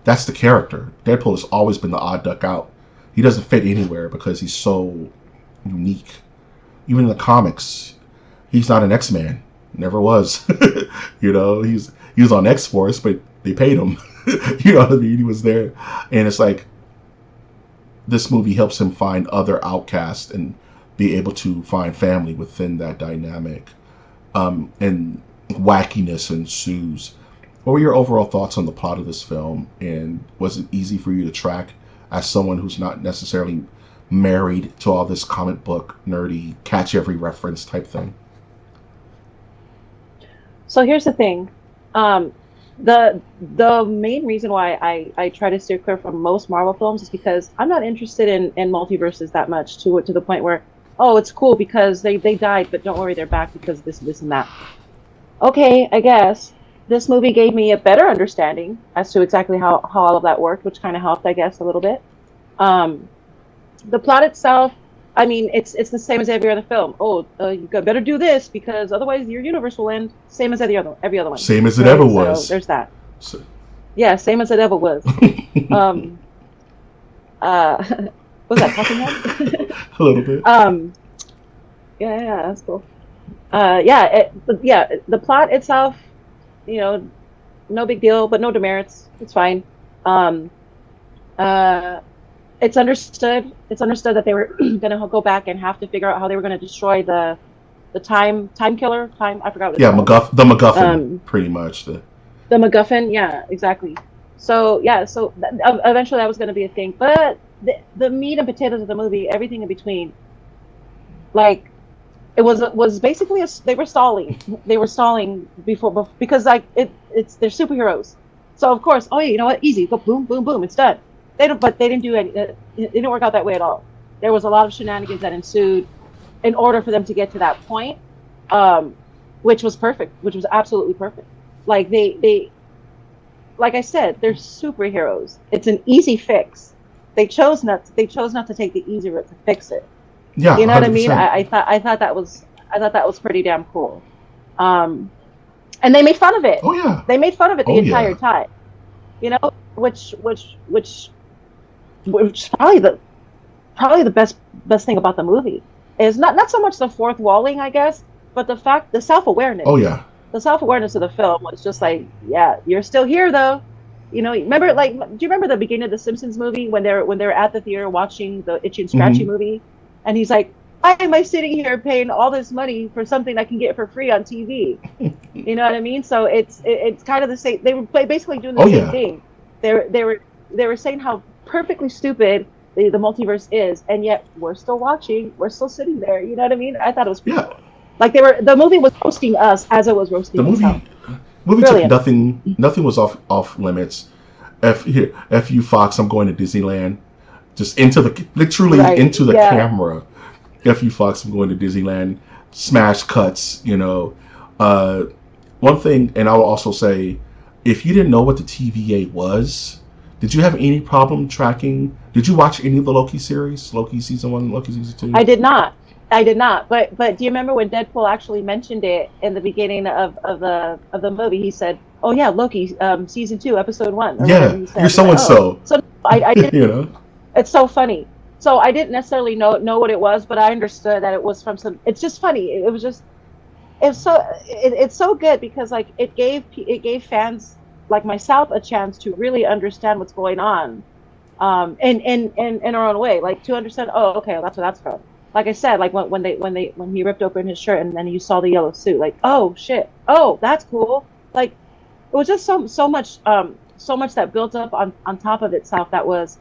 That's the character. Deadpool has always been the odd duck out. He doesn't fit anywhere because he's so unique. Even in the comics, he's not an X-Man. Never was. You know, he was on X-Force, but they paid him. You know what I mean? He was there. And it's like, this movie helps him find other outcasts and be able to find family within that dynamic. And wackiness ensues. What were your overall thoughts on the plot of this film? And was it easy for you to track as someone who's not necessarily married to all this comic book nerdy, catch every reference type thing? So here's the thing. The main reason why I try to steer clear from most Marvel films is because I'm not interested in multiverses that much to the point where, oh, it's cool because they died, but don't worry, they're back because this and that. Okay, I guess this movie gave me a better understanding as to exactly how all of that worked, which kind of helped, I guess, a little bit. The plot itself, I mean, it's the same as every other film. Oh, you better do this because otherwise your universe will end. Same as every other one. Same as it ever was. So there's that. Yeah, same as it ever was. Was that Talking Head? A little bit. Yeah, that's cool. The plot itself, you know, no big deal, but no demerits. It's fine. It's understood that they were going to go back and have to figure out how they were going to destroy the time killer. I forgot what it's called. The MacGuffin, pretty much. The MacGuffin, yeah, exactly. So eventually that was going to be a thing. But the meat and potatoes of the movie, everything in between, like, it was basically they were stalling. They were stalling before because like they're superheroes. So of course, oh yeah, you know what? Easy, go boom, boom, boom, it's done. They didn't do any. It didn't work out that way at all. There was a lot of shenanigans that ensued in order for them to get to that point, which was perfect, which was absolutely perfect. Like they like I said, they're superheroes. It's an easy fix. They chose not to take the easy route to fix it. Yeah, you know 100%. What I mean. I thought that was pretty damn cool. And they made fun of it. Oh yeah, they made fun of it the entire time. You know, which probably the best thing about the movie is not so much the fourth walling, I guess, but the self-awareness. Oh yeah. The self-awareness of the film was just like, yeah, you're still here though. You know, remember, like, do you remember the beginning of the Simpsons movie when they're at the theater watching the Itchy and Scratchy movie, and he's like, why am I sitting here paying all this money for something I can get for free on TV? You know what I mean? So it's kind of the same. They were basically doing the same thing. They were saying how perfectly stupid the multiverse is, and yet we're still watching. We're still sitting there. You know what I mean? I thought it was cool. Yeah. Like the movie was roasting us as it was roasting itself. Movie took nothing was off limits. F you Fox, I'm going to Disneyland. Just into the camera. F you Fox, I'm going to Disneyland. Smash cuts, you know. One thing, and I will also say, if you didn't know what the TVA was, did you have any problem tracking? Did you watch any of the Loki series? Loki season 1, Loki season 2? I did not. But do you remember when Deadpool actually mentioned it in the beginning of the movie? He said, "Oh yeah, Loki, season 2, episode 1." Yeah, you're so and so. So I didn't. You know, it's so funny. So I didn't necessarily know what it was, but I understood that it was from some. It's just funny. It's so good because like it gave fans like myself a chance to really understand what's going on, in our own way, like to understand. Oh, okay, that's what that's from. Like I said, like when he ripped open his shirt and then you saw the yellow suit, like, oh shit, oh that's cool. Like it was just so much that built up on top of itself that was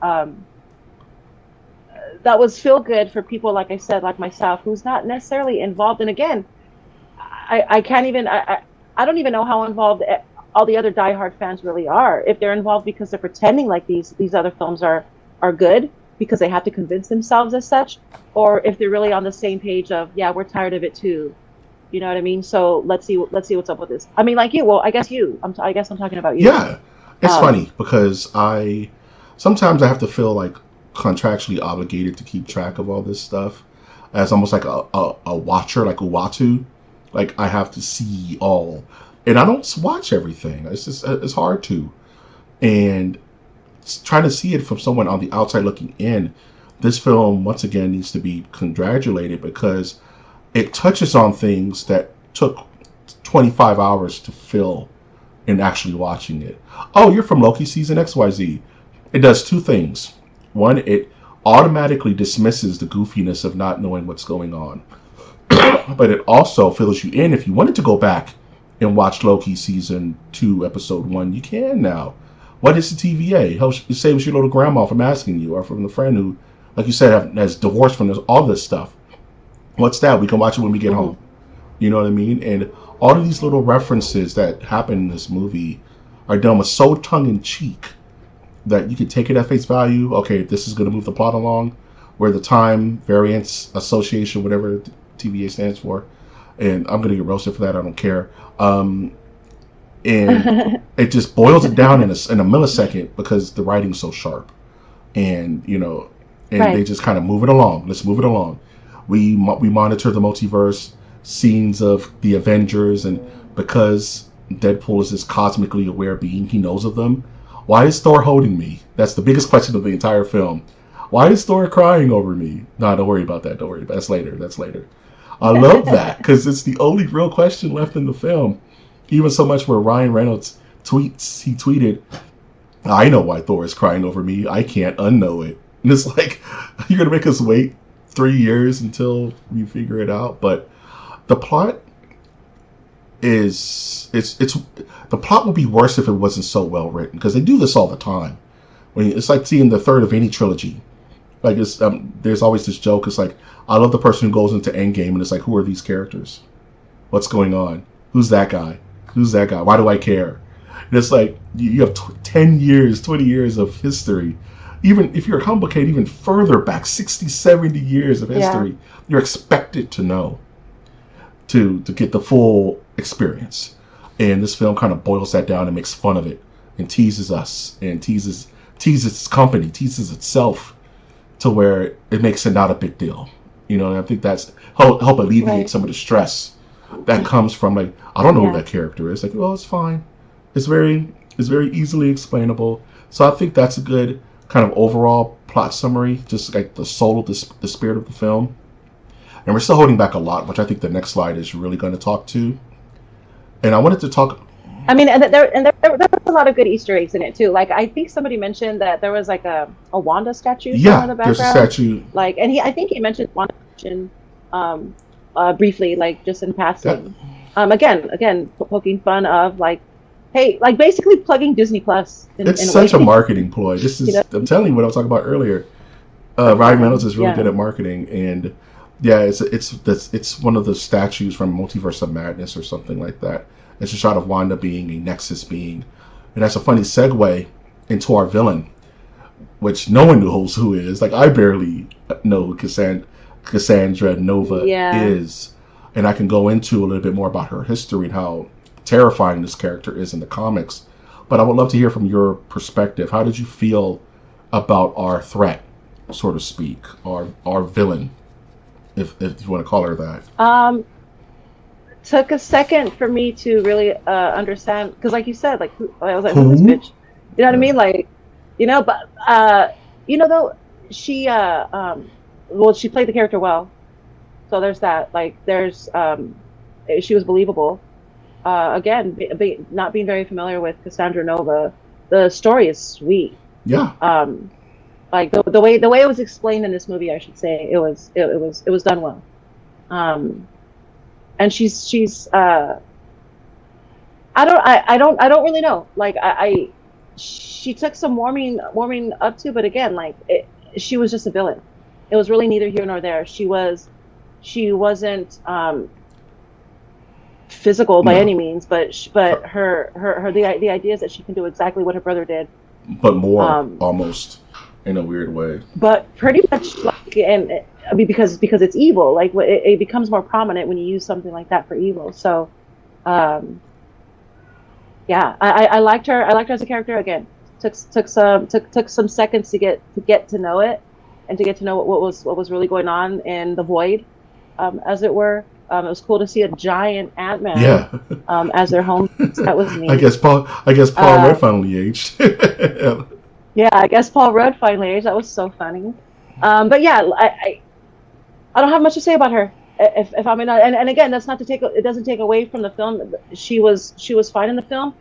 that was feel good for people, like I said, like myself, who's not necessarily involved. And again, I can't even I don't even know how involved all the other diehard fans really are. If they're involved because they're pretending like these other films are good because they have to convince themselves as such, or if they're really on the same page of, yeah, we're tired of it too. You know what I mean? So let's see what's up with this. I mean, like you. Well, I guess you. I guess I'm talking about you. Yeah, it's funny because sometimes I have to feel like contractually obligated to keep track of all this stuff as almost like a watcher, like Uwatu. Like I have to see all, and I don't watch everything. It's just it's hard to, and trying to see it from someone on the outside looking in. This film once again needs to be congratulated because it touches on things that took 25 hours to fill in actually watching it. Oh, you're from Loki season XYZ. It does two things. One, it automatically dismisses the goofiness of not knowing what's going on. But it also fills you in. If you wanted to go back and watch Loki season 2, episode 1, you can now. What is the TVA? It saves your little grandma from asking you, or from the friend who, like you said, has divorced from all this stuff. What's that? We can watch it when we get home. You know what I mean? And all of these little references that happen in this movie are done with so tongue-in-cheek that you can take it at face value. Okay, this is going to move the plot along. Where the time variance association, whatever TVA stands for, and I'm going to get roasted for that. I don't care. And it just boils it down in a millisecond because the writing's so sharp, and right. They just kind of move it along. Let's move it along. We monitor the multiverse scenes of the Avengers, and because Deadpool is this cosmically aware being, he knows of them. Why is Thor holding me? That's the biggest question of the entire film. Why is Thor crying over me? No, don't worry about that. Don't worry about that. That's later. I love that because it's the only real question left in the film. Even so much where Ryan Reynolds tweeted, I know why Thor is crying over me. I can't unknow it. And it's like, you're going to make us wait 3 years until we figure it out. But the plot the plot would be worse if it wasn't so well written, because they do this all the time. It's like seeing the third of any trilogy. Like there's always this joke. It's like, I love the person who goes into Endgame and it's like, who are these characters? What's going on? Who's that guy? Who's that guy? Why do I care? And it's like you have 10 years, 20 years of history. Even if you're complicated even further back, 60, 70 years of history, you're expected to know to get the full experience. And this film kind of boils that down and makes fun of it and teases us and teases its company, teases itself to where it makes it not a big deal. And I think that's help alleviate some of the stress that comes from, like, I don't know who that character is. Like, well, it's fine. It's very easily explainable. So I think that's a good kind of overall plot summary, just like the soul of the spirit of the film. And we're still holding back a lot, which I think the next slide is really going to talk to. And I wanted to talk. I mean, and there was a lot of good Easter eggs in it too. Like, I think somebody mentioned that there was like a Wanda statue in the background. There's a statue. Like, and I think he mentioned Wanda briefly, like just in passing. Again, poking fun of, like, hey, like basically plugging Disney Plus. It's such a marketing ploy. This is, I'm telling you what I was talking about earlier. Ryan Reynolds is really good at marketing, and it's one of the statues from Multiverse of Madness or something like that. It's a shot of Wanda being a Nexus being, and that's a funny segue into our villain, which no one knows who is. Like, I barely know who Cassandra Nova is, and I can go into a little bit more about her history and how terrifying this character is in the comics. But I would love to hear from your perspective. How did you feel about our threat, so to speak, our villain, if you want to call her that? Took a second for me to really understand, because like you said, like, I was like, who's this bitch? You know what I mean? Like, but though she she played the character well, so there's that. Like, she was believable. Again, not being very familiar with Cassandra Nova, the story is sweet. Yeah. Like the way it was explained in this movie, I should say, it was done well. And she's I don't really know. Like, she took some warming up to, but again, like, she was just a villain. it was really neither here nor there. She wasn't physical by any means, but the idea is that she can do exactly what her brother did, but more, almost in a weird way. But pretty much, like, and I mean, because it's evil. Like, it becomes more prominent when you use something like that for evil. So, yeah, I liked her. I liked her as a character. Again, took some seconds to get to know it, and to get to know what was really going on in the void, as it were. It was cool to see a giant Ant-Man. Yeah. As their home. That was neat. I guess Paul Rudd finally aged. Yeah, I guess Paul Rudd finally aged. That was so funny. But yeah, I don't have much to say about her. If I'm in, and again, that's not to take, it doesn't take away from the film. She was fine in the film,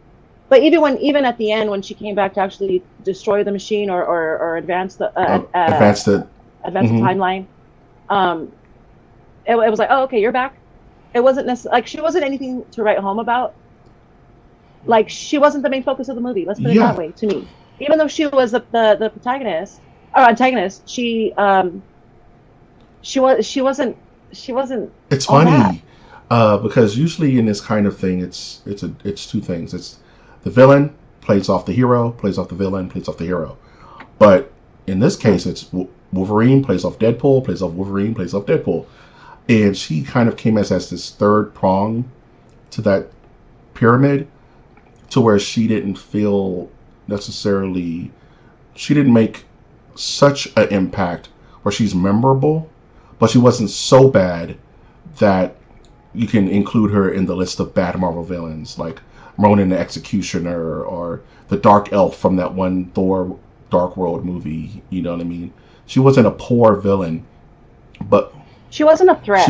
but even at the end when she came back to actually destroy the machine or advance the timeline, it was like, oh, okay, you're back. It wasn't necessarily like she wasn't anything to write home about. Like, she wasn't the main focus of the movie. Let's put it that way. To me, even though she was the protagonist or antagonist, she wasn't. It's funny because usually in this kind of thing, it's two things. It's the villain plays off the hero, plays off the villain, plays off the hero. But in this case, it's Wolverine plays off Deadpool, plays off Wolverine, plays off Deadpool. And she kind of came as this third prong to that pyramid, to where she didn't feel necessarily, she didn't make such an impact where she's memorable, but she wasn't so bad that you can include her in the list of bad Marvel villains, like Ronan the Executioner or the Dark Elf from that one Thor Dark World movie. You know what I mean? She wasn't a poor villain, but she wasn't a threat.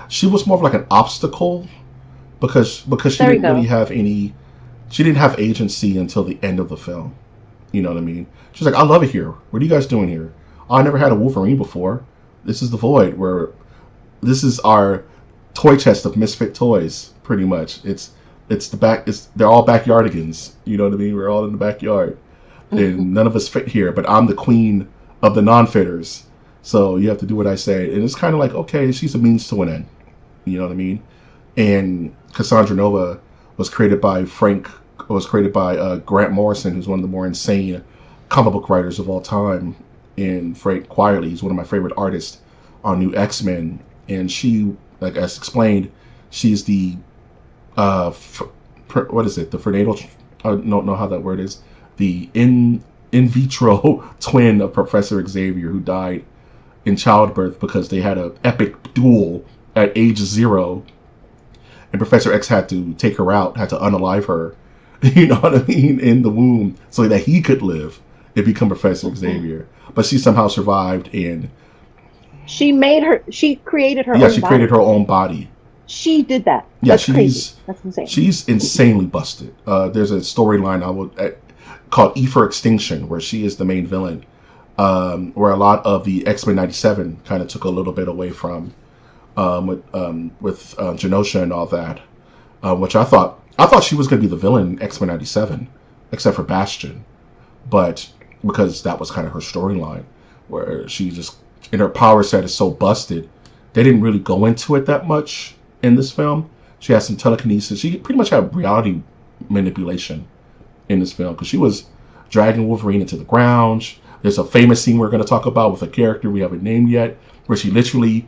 She was more of like an obstacle because she didn't really have any. She didn't have agency until the end of the film. You know what I mean? She's like, I love it here. What are you guys doing here? I never had a Wolverine before. This is the Void, where this is our toy chest of misfit toys, pretty much. They're all backyardigans. You know what I mean? We're all in the backyard. And none of us fit here, but I'm the queen of the non-fitters. So you have to do what I say. And it's kind of like, okay, she's a means to an end. You know what I mean? And Cassandra Nova was created by Grant Morrison, who's one of the more insane comic book writers of all time. And Frank Quitely, he's one of my favorite artists on New X-Men. And she, like as explained, she's the what is it? The prenatal? I don't know how that word is. The in vitro twin of Professor Xavier, who died in childbirth because they had an epic duel at age 0, and Professor X had to take her out, had to unalive her, you know what I mean, in the womb so that he could live and become Professor Xavier. But she somehow survived, and she created her own body. Created her own body. She did that. Yeah, that's crazy. That's insane. She's insanely busted. There's a storyline called E for Extinction, where she is the main villain, where a lot of the X-Men 97 kind of took a little bit away from, with Genosha and all that, which I thought she was going to be the villain in X-Men 97, except for Bastion, but because that was kind of her storyline, where she just, and her power set is so busted, they didn't really go into it that much in this film. She has some telekinesis. She pretty much had reality manipulation in this film, because she was dragging Wolverine into the ground. There's a famous scene we're going to talk about with a character we haven't named yet, where she literally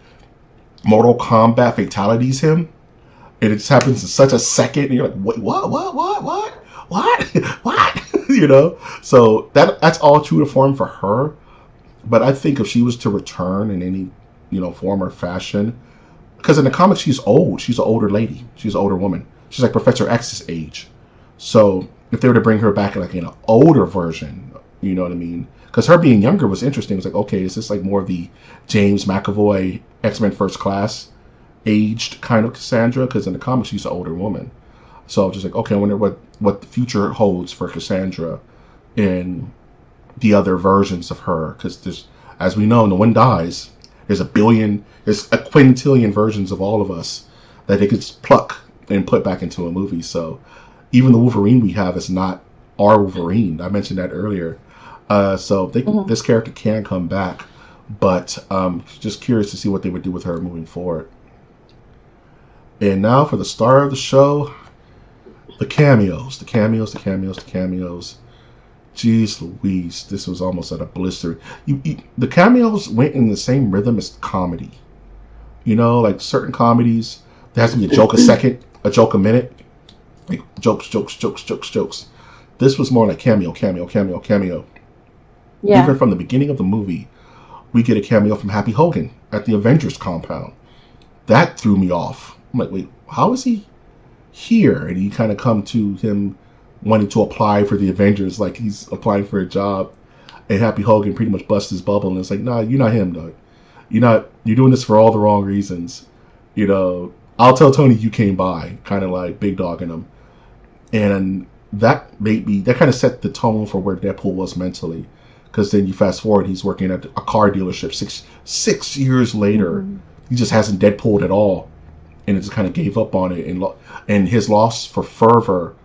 Mortal Kombat fatalities him, and it just happens in such a second, and you're like, wait, what? You know? So that's all true to form for her. But I think if she was to return in any, form or fashion, because in the comics she's old, she's an older lady, she's an older woman, she's like Professor X's age. So if they were to bring her back like in an older version, you know what I mean? Because her being younger was interesting. It's like, okay, is this like more of the James McAvoy X-Men First Class aged kind of Cassandra? Because in the comics she's an older woman. So I was just like, okay, I wonder what the future holds for Cassandra in the other versions of her. Because there's, as we know, no one dies. There's a quintillion versions of all of us that they could just pluck and put back into a movie. So even the Wolverine we have is not our Wolverine. I mentioned that earlier. So this character can come back. But just curious to see what they would do with her moving forward. And now for the star of the show, the cameos. Jeez Louise, this was almost at a blister. The cameos went in the same rhythm as comedy. You know, like certain comedies, there has to be a joke a second, a joke a minute. Like jokes. This was more like cameo. Yeah. Even from the beginning of the movie, we get a cameo from Happy Hogan at the Avengers compound. That threw me off. I'm like, wait, how is he here? And you kind of come to him wanting to apply for the Avengers, like he's applying for a job. And Happy Hogan pretty much busts his bubble, and it's like, nah, you're not him, dog. You're doing this for all the wrong reasons. You know, I'll tell Tony you came by, kind of like big dogging him. And that kind of set the tone for where Deadpool was mentally. Because then you fast forward, he's working at a car dealership six years later. Mm-hmm. He just hasn't Deadpooled at all. And it just kind of gave up on it. And his loss for fervor,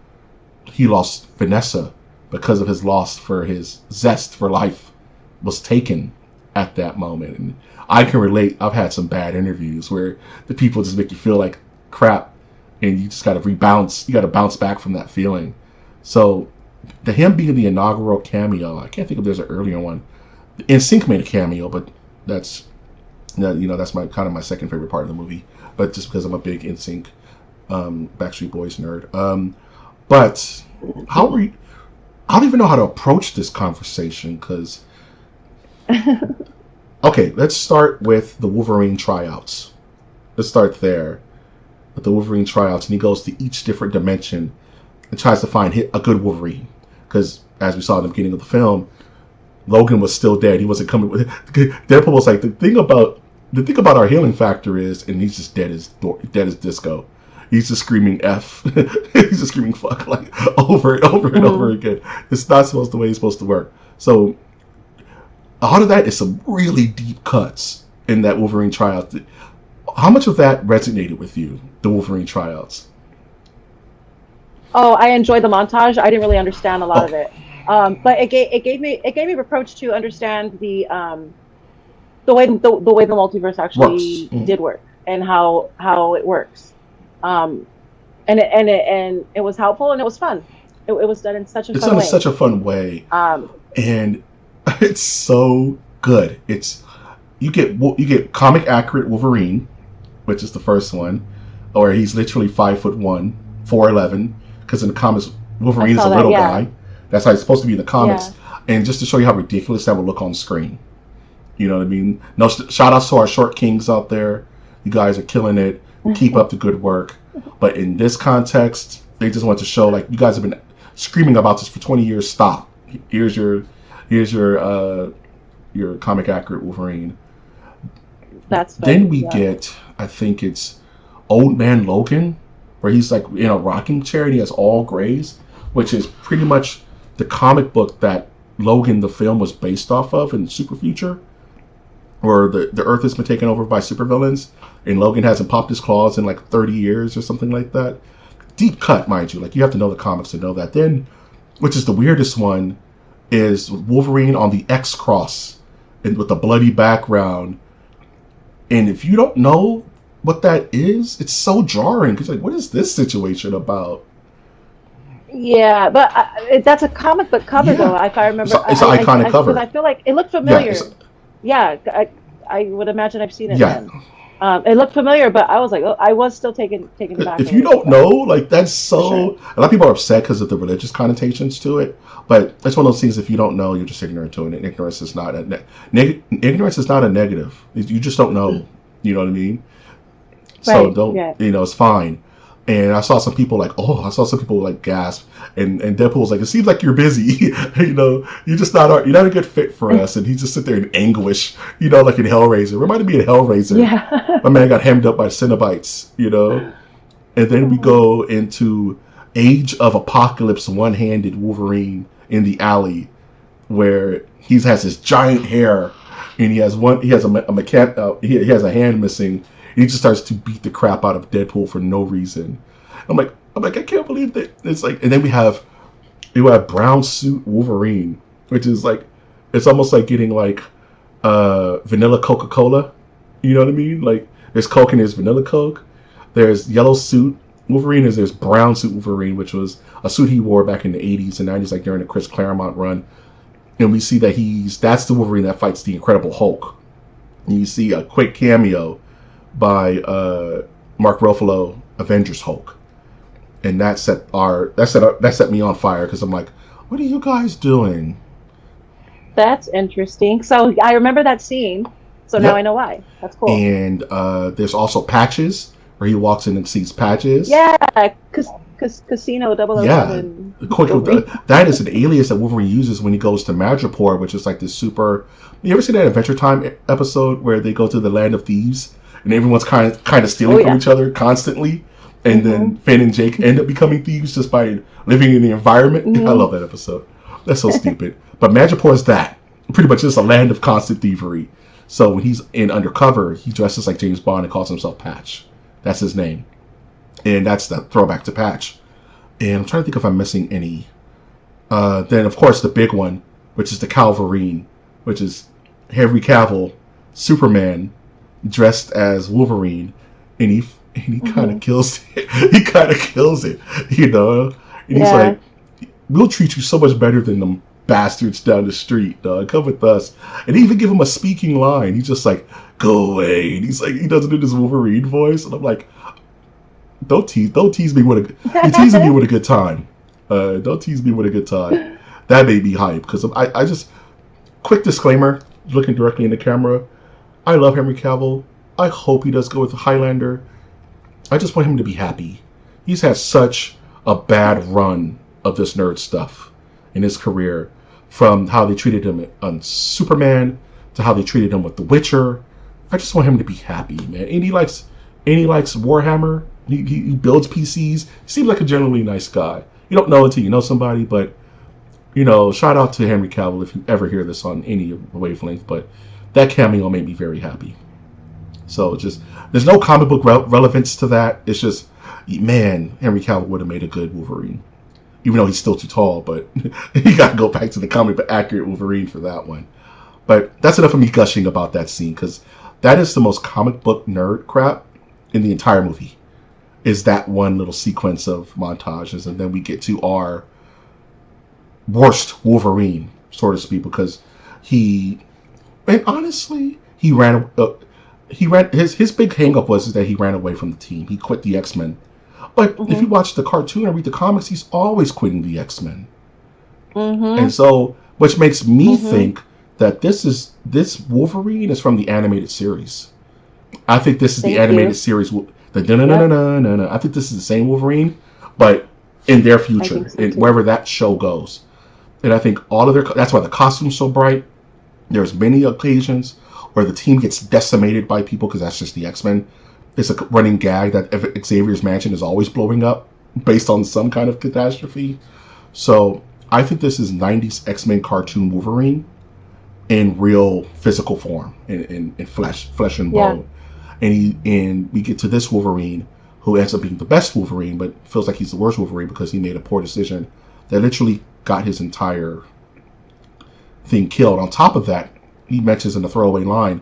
he lost Vanessa because of his loss for his zest for life was taken at that moment. And I can relate. I've had some bad interviews where the people just make you feel like crap, and you just got to rebounce. You got to bounce back from that feeling. So, him being the inaugural cameo, I can't think if there's an earlier one. NSYNC made a cameo, but that's my kind of my second favorite part of the movie. But just because I'm a big NSYNC, Backstreet Boys nerd. But I don't even know how to approach this conversation because. Okay, let's start with the Wolverine tryouts. Let's start there with the Wolverine tryouts, and he goes to each different dimension and tries to find a good Wolverine. Because as we saw in the beginning of the film, Logan was still dead. He wasn't coming with. Deadpool was like, the thing about our healing factor is, and he's just dead as disco. He's just screaming F. He's just screaming fuck like over and over and over again. It's not supposed the way it's supposed to work. So out of that is some really deep cuts in that Wolverine tryout. How much of that resonated with you, the Wolverine tryouts? Oh, I enjoyed the montage. I didn't really understand a lot of it, but it gave me an approach to understand the way the multiverse actually did work and how it works, and it was helpful and it was fun. It was done in such a fun way. It's done in such a fun way, and it's so good. You get comic accurate Wolverine, which is the first one, where he's literally 5'1", 4'11", because in the comics Wolverine is a little guy. That's how he's supposed to be in the comics. Yeah. And just to show you how ridiculous that would look on screen. You know what I mean? No, shout outs to our short kings out there. You guys are killing it. Keep up the good work. But in this context, they just want to show, like, you guys have been screaming about this for 20 years. Stop. Here's your comic accurate Wolverine. That's then we get, I think it's Old Man Logan, where he's like in a rocking chair and he has all grays, which is pretty much the comic book that Logan the film was based off of in Super Future, where the Earth has been taken over by supervillains and Logan hasn't popped his claws in like 30 years or something like that. Deep cut, mind you. Like, you have to know the comics to know that. Then, which is the weirdest one, is Wolverine on the X-Cross and with the bloody background. And if you don't know what that is, it's so jarring. Because, like, what is this situation about? Yeah, but that's a comic book cover, though, if I remember. It's an iconic cover. Because I feel like it looked familiar. Yeah, I would imagine I've seen it then. It looked familiar, but I was like, I was still taken back. If you don't know, like, that's so... Sure. A lot of people are upset because of the religious connotations to it, but it's one of those things, if you don't know, you're just ignorant to it, and ignorance is not a negative. You just don't know. You know what I mean? Right. So it's fine. And I saw some people gasp, and Deadpool was like, it seems like you're busy. You're not a good fit for us. And he just sit there in anguish, like in Hellraiser. Reminded me of Hellraiser. Yeah. My man got hemmed up by Cenobites, And then we go into Age of Apocalypse, one-handed Wolverine in the alley, where he has his giant hair, and he has a hand missing. He just starts to beat the crap out of Deadpool for no reason. I'm like, I can't believe that. It's like, and then we have brown suit Wolverine, which is like, it's almost like getting like vanilla Coca-Cola. You know what I mean? Like, there's Coke and there's vanilla Coke. There's yellow suit Wolverine. There's brown suit Wolverine, which was a suit he wore back in the 80s and 90s, like during the Chris Claremont run. And we see that that's the Wolverine that fights the Incredible Hulk. And you see a quick cameo by Mark Ruffalo, Avengers Hulk. And that set me on fire because I'm like, what are you guys doing? That's interesting. So I remember that scene. So now I know why. That's cool. And there's also Patches, where he walks in and sees Patches. Yeah, Casino 007. Yeah, that is an alias that Wolverine uses when he goes to Madripoor, which is like this super... You ever see that Adventure Time episode where they go to the land of thieves and everyone's kind of stealing from each other constantly? And then Finn and Jake end up becoming thieves just by living in the environment. I love that episode. That's so stupid. But Madripoor is that. Pretty much just a land of constant thievery. So when he's in undercover, he dresses like James Bond and calls himself Patch. That's his name. And that's the throwback to Patch. And I'm trying to think if I'm missing any. Then, of course, the big one, which is the Calvarine, which is Henry Cavill, Superman, dressed as Wolverine. And he kind of kills it. He kind of kills it, you know? And he's like, we'll treat you so much better than them bastards down the street, dog. Come with us. And they even give him a speaking line. He's just like, go away. And he's like, he doesn't do this Wolverine voice. And I'm like, don't tease me with you're teasing me with a good time. Don't tease me with a good time. That made me hype because I just, quick disclaimer, looking directly in the camera, I love Henry Cavill. I hope he does go with Highlander. I just want him to be happy. He's had such a bad run of this nerd stuff in his career, from how they treated him on Superman to how they treated him with The Witcher. I just want him to be happy, man. And he likes Warhammer. He builds PCs. He seems like a generally nice guy. You don't know until you know somebody, but you know, shout out to Henry Cavill if you ever hear this on any wavelength. But that cameo made me very happy. So just, there's no comic book relevance to that. It's just, man, Henry Cavill would have made a good Wolverine. Even though he's still too tall, but you got to go back to the comic book accurate Wolverine for that one. But that's enough of me gushing about that scene, because that is the most comic book nerd crap in the entire movie, is that one little sequence of montages. And then we get to our worst Wolverine, so to speak, because honestly, his big hang up was that he ran away from the team. He quit the X-Men. But if you watch the cartoon and read the comics, he's always quitting the X-Men. And so, which makes me think that this Wolverine is from the animated series. I think this is the animated series. I think this is the same Wolverine, but in their future, wherever that show goes. And I think that's why the costume's so bright. There's many occasions where the team gets decimated by people, because that's just the X-Men. It's a running gag that Xavier's mansion is always blowing up based on some kind of catastrophe. So I think this is 90s X-Men cartoon Wolverine in real physical form, in flesh and bone. And we get to this Wolverine, who ends up being the best Wolverine, but feels like he's the worst Wolverine because he made a poor decision that literally got his entire thing killed. On top of that, he mentions in a throwaway line,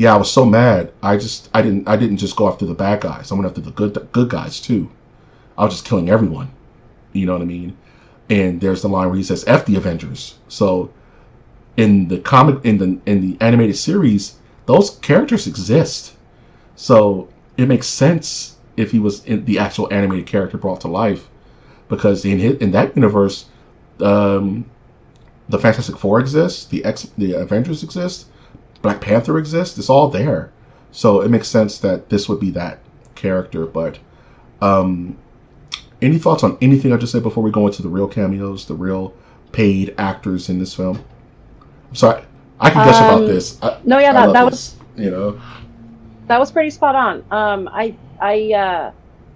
I was so mad. I didn't just go after the bad guys. I went after the good guys too. I was just killing everyone. You know what I mean? And there's the line where he says, "F the Avengers." So in the comic, in the animated series, those characters exist. So it makes sense if he was in the actual animated character brought to life, because in that universe, the Fantastic Four exists, the Avengers exist, Black Panther exists. It's all there. So it makes sense that this would be that character. But any thoughts on anything I just said before we go into the real cameos, the real paid actors in this film? I'm sorry, I can gush about this. That was, that was pretty spot on. I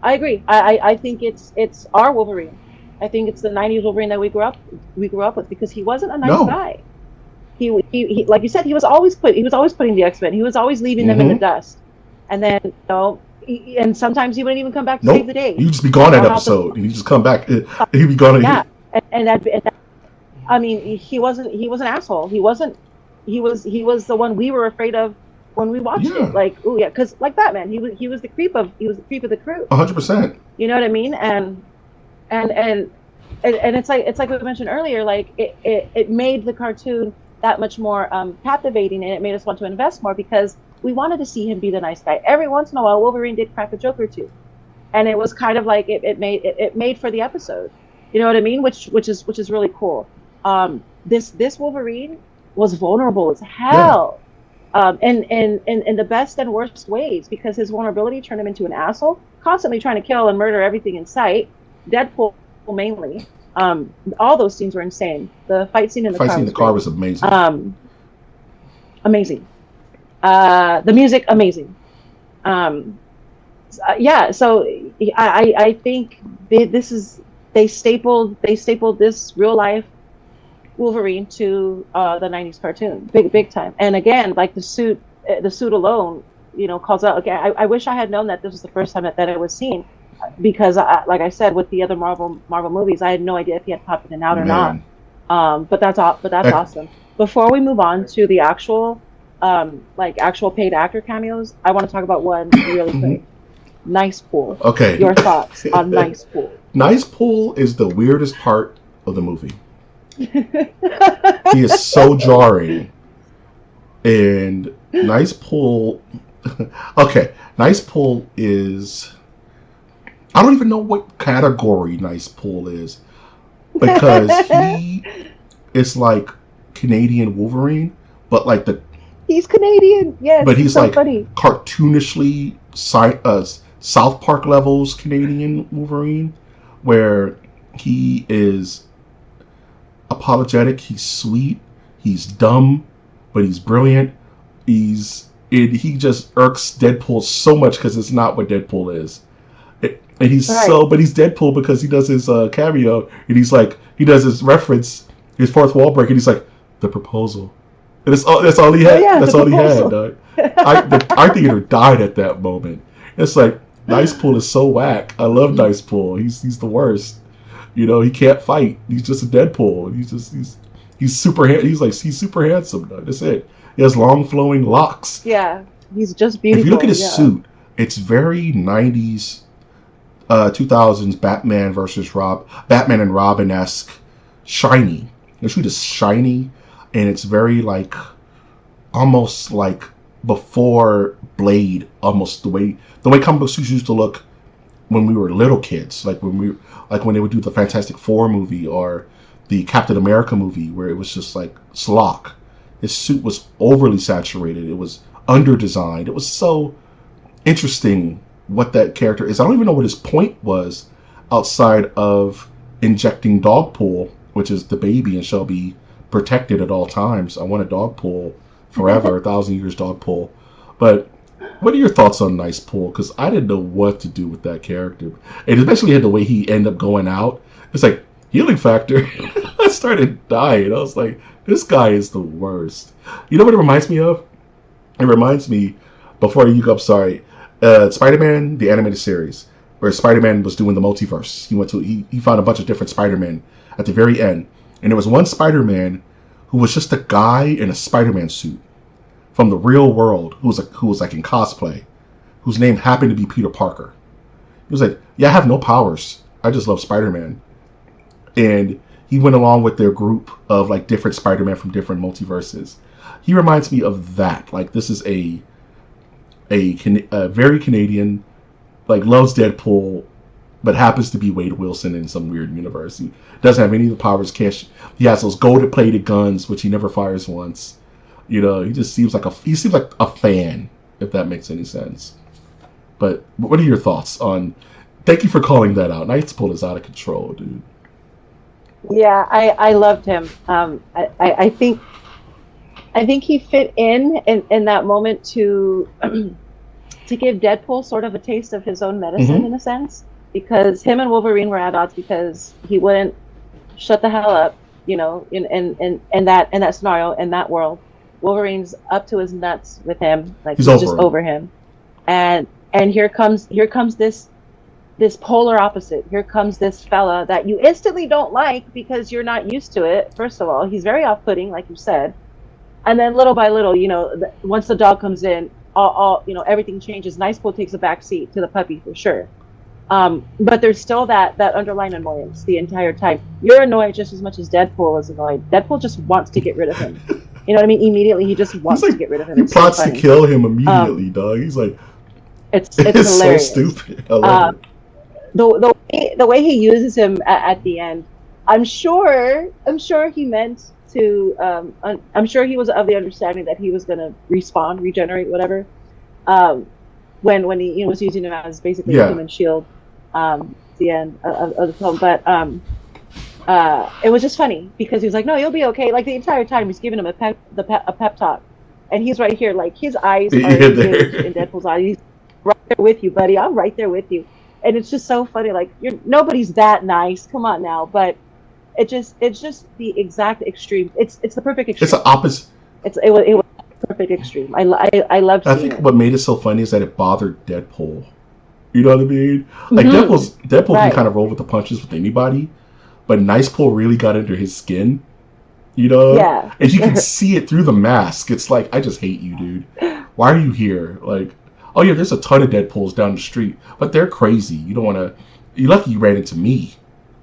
agree. I think it's our Wolverine. I think it's the 90s Wolverine that we grew up with, because he wasn't a nice guy. He like you said, he was always putting the X-Men. He was always leaving them in the dust. And then, and sometimes he wouldn't even come back to save the day. He'd just be gone that episode, and he'd just come back. He'd be gone again. Yeah, and I mean, he was an asshole. He wasn't he was the one we were afraid of when we watched it. Yeah, Like, oh yeah, because like Batman, he was the creep of the crew. 100%. You know what I mean? And and and it's like we mentioned earlier. Like it made the cartoon that much more captivating, and it made us want to invest more because we wanted to see him be the nice guy. Every once in a while, Wolverine did crack a joke or two, and it was kind of like it made for the episode. You know what I mean? Which is really cool. This Wolverine was vulnerable as Yeah, hell, in the best and worst ways because his vulnerability turned him into an asshole, constantly trying to kill and murder everything in sight. Deadpool mainly. All those scenes were insane. The fight scene in the fight car scene in was the car great. was amazing. Um, Amazing. The music amazing. Um, yeah, so I think this is they stapled this real life Wolverine to the '90s cartoon, big time. And again, like the suit alone, calls out. Okay, I wish I had known that this was the first time that it was seen, because like I said, with the other Marvel movies, I had no idea if he had popped in and out or not. Man, But that's But that's Ec- awesome. Before we move on to the actual like actual paid actor cameos, I want to talk about one really quick. Nice Pool. okay. Your thoughts on Nice Pool? Nice Pool is the weirdest part of the movie. He is so jarring. And Nice Pool. Okay, Nice Pool is. I don't even know what category Nice Pool is because he is like Canadian Wolverine, but like the He's Canadian. Yes, but it's he's so like funny. cartoonishly South Park levels Canadian Wolverine, where he is apologetic, he's sweet, he's dumb, but he's brilliant. He just irks Deadpool so much because it's not what Deadpool is. And Right. but he's Deadpool because he does his cameo, and he does his reference, his fourth wall break, and he's like, the proposal. And that's all he Oh had. yeah, the That's all he had, proposal. dog. Our theater died at that moment. It's like, Nice Pool is so whack. I love Nice Pool. He's the worst. He can't fight. He's just a Deadpool. He's super handsome, dog. That's it. He has long flowing locks. Yeah, he's just If you look at beautiful. his Yeah. suit, it's very 90s, 2000s Batman and Robin esque, shiny. The suit is shiny, and it's very like almost like before Blade, almost the way comic book suits used to look when we were little kids, like when they would do the Fantastic Four movie or the Captain America movie, where it was just like slock. His suit was overly saturated. It was under designed. It was so interesting what that character is. I don't even know what his point was outside of injecting dog pool, which is the baby and shall be protected at all times. I want a dog pool forever, 1,000 years dog pool. But what are your thoughts on Nice Pool? Because I didn't know what to do with that character, and especially the way he ended up going out. It's like healing factor. I started dying. I was like, this guy is the worst. You know what it reminds me of? It reminds me, before you go, sorry, Spider-Man, the animated series, where Spider-Man was doing the multiverse. He found a bunch of different Spider-Man at the very end, and there was one Spider-Man who was just a guy in a Spider-Man suit from the real world who was like in cosplay, whose name happened to be Peter Parker. He was like, yeah, I have no powers. I just love Spider-Man. And he went along with their group of like different Spider-Man from different multiverses. He reminds me of that. Like, this is a very Canadian, like, loves Deadpool, but happens to be Wade Wilson in some weird universe. He doesn't have any of the powers. He has those gold-plated guns, which he never fires once. He just seems like a fan, if that makes any sense. But what are your thoughts on? Thank you for calling that out. Night's Pool is out of control, dude. Yeah, I loved him. I think he fit in that moment to to give Deadpool sort of a taste of his own medicine Mm-hmm. in a sense, because him and Wolverine were at odds because he wouldn't shut the hell up, in that scenario, in that world. Wolverine's up to his nuts with him, like He's he's just over him. over him. And here comes this polar opposite. Here comes this fella that you instantly don't like because you're not used to it. First of all, he's very off-putting, like you said. And then little by little, once the dog comes in, all everything changes. Nice Pool takes a back seat to the puppy for sure. But there's still that underlying annoyance the entire time. You're annoyed just as much as Deadpool is annoyed. Deadpool just wants to get rid of him. You know what I mean? Immediately, he just wants to get rid of him. He plots to kill him immediately, dog. He's like, it's hilarious. So stupid. I love it. The way he uses him at the end, I'm sure he meant to. I'm sure he was of the understanding that he was going to respawn, regenerate, whatever. When he was using him as basically a human shield, the end of the film, but it was just funny because he was like, "No, you'll be okay." Like the entire time, he's giving him a pep talk, and he's right here, like his eyes are engaged in Deadpool's eyes. He's right there with you, buddy. I'm right there with you, and it's just so funny. Like nobody's that nice. Come on now, but it's just the exact extreme. It's the perfect extreme. It's the opposite. It was perfect extreme. I loved seeing I think what made it so funny is that it bothered Deadpool. You know what I mean? Like Deadpool can kind of roll with the punches with anybody, but Nice Pool really got under his skin. You know? Yeah. And you can see it through the mask. It's like, I just hate you, dude. Why are you here? Like, oh yeah, there's a ton of Deadpools down the street, but they're crazy. You don't want to. You're lucky you ran into me.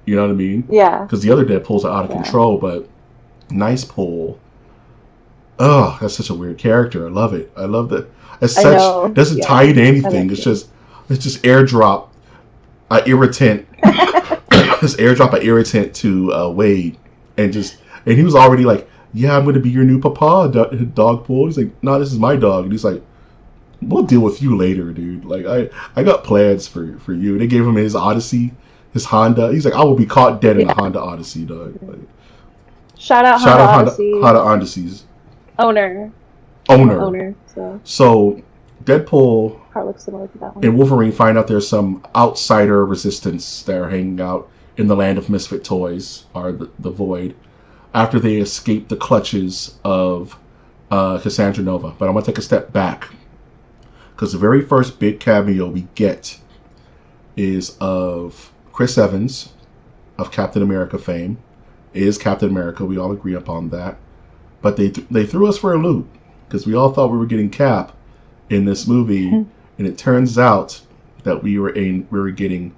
You know what I mean? Yeah. Because the other Deadpools are out of control, but Nice Pool. Oh, that's such a weird character. I love it. I love that. As such, it doesn't tie into anything. It's just airdrop an irritant. Just airdrop an irritant to Wade, and he was already like, "Yeah, I'm going to be your new papa, dog pool." He's like, "No, this is my dog." And he's like, "We'll deal with you later, dude. Like, I got plans for you." They gave him his Odyssey, his Honda. He's like, "I will be caught dead in a Honda Odyssey, dog." Like, shout out Honda Odysseys. Owner. So Deadpool Car looks similar to that one. and Wolverine find out there's some outsider resistance that are hanging out in the land of misfit toys, or the Void, after they escape the clutches of Cassandra Nova. But I'm going to take a step back, because the very first big cameo we get is of Chris Evans of Captain America fame. Is Captain America. We all agree upon that. But they threw us for a loop, because we all thought we were getting Cap in this movie, and it turns out that we were getting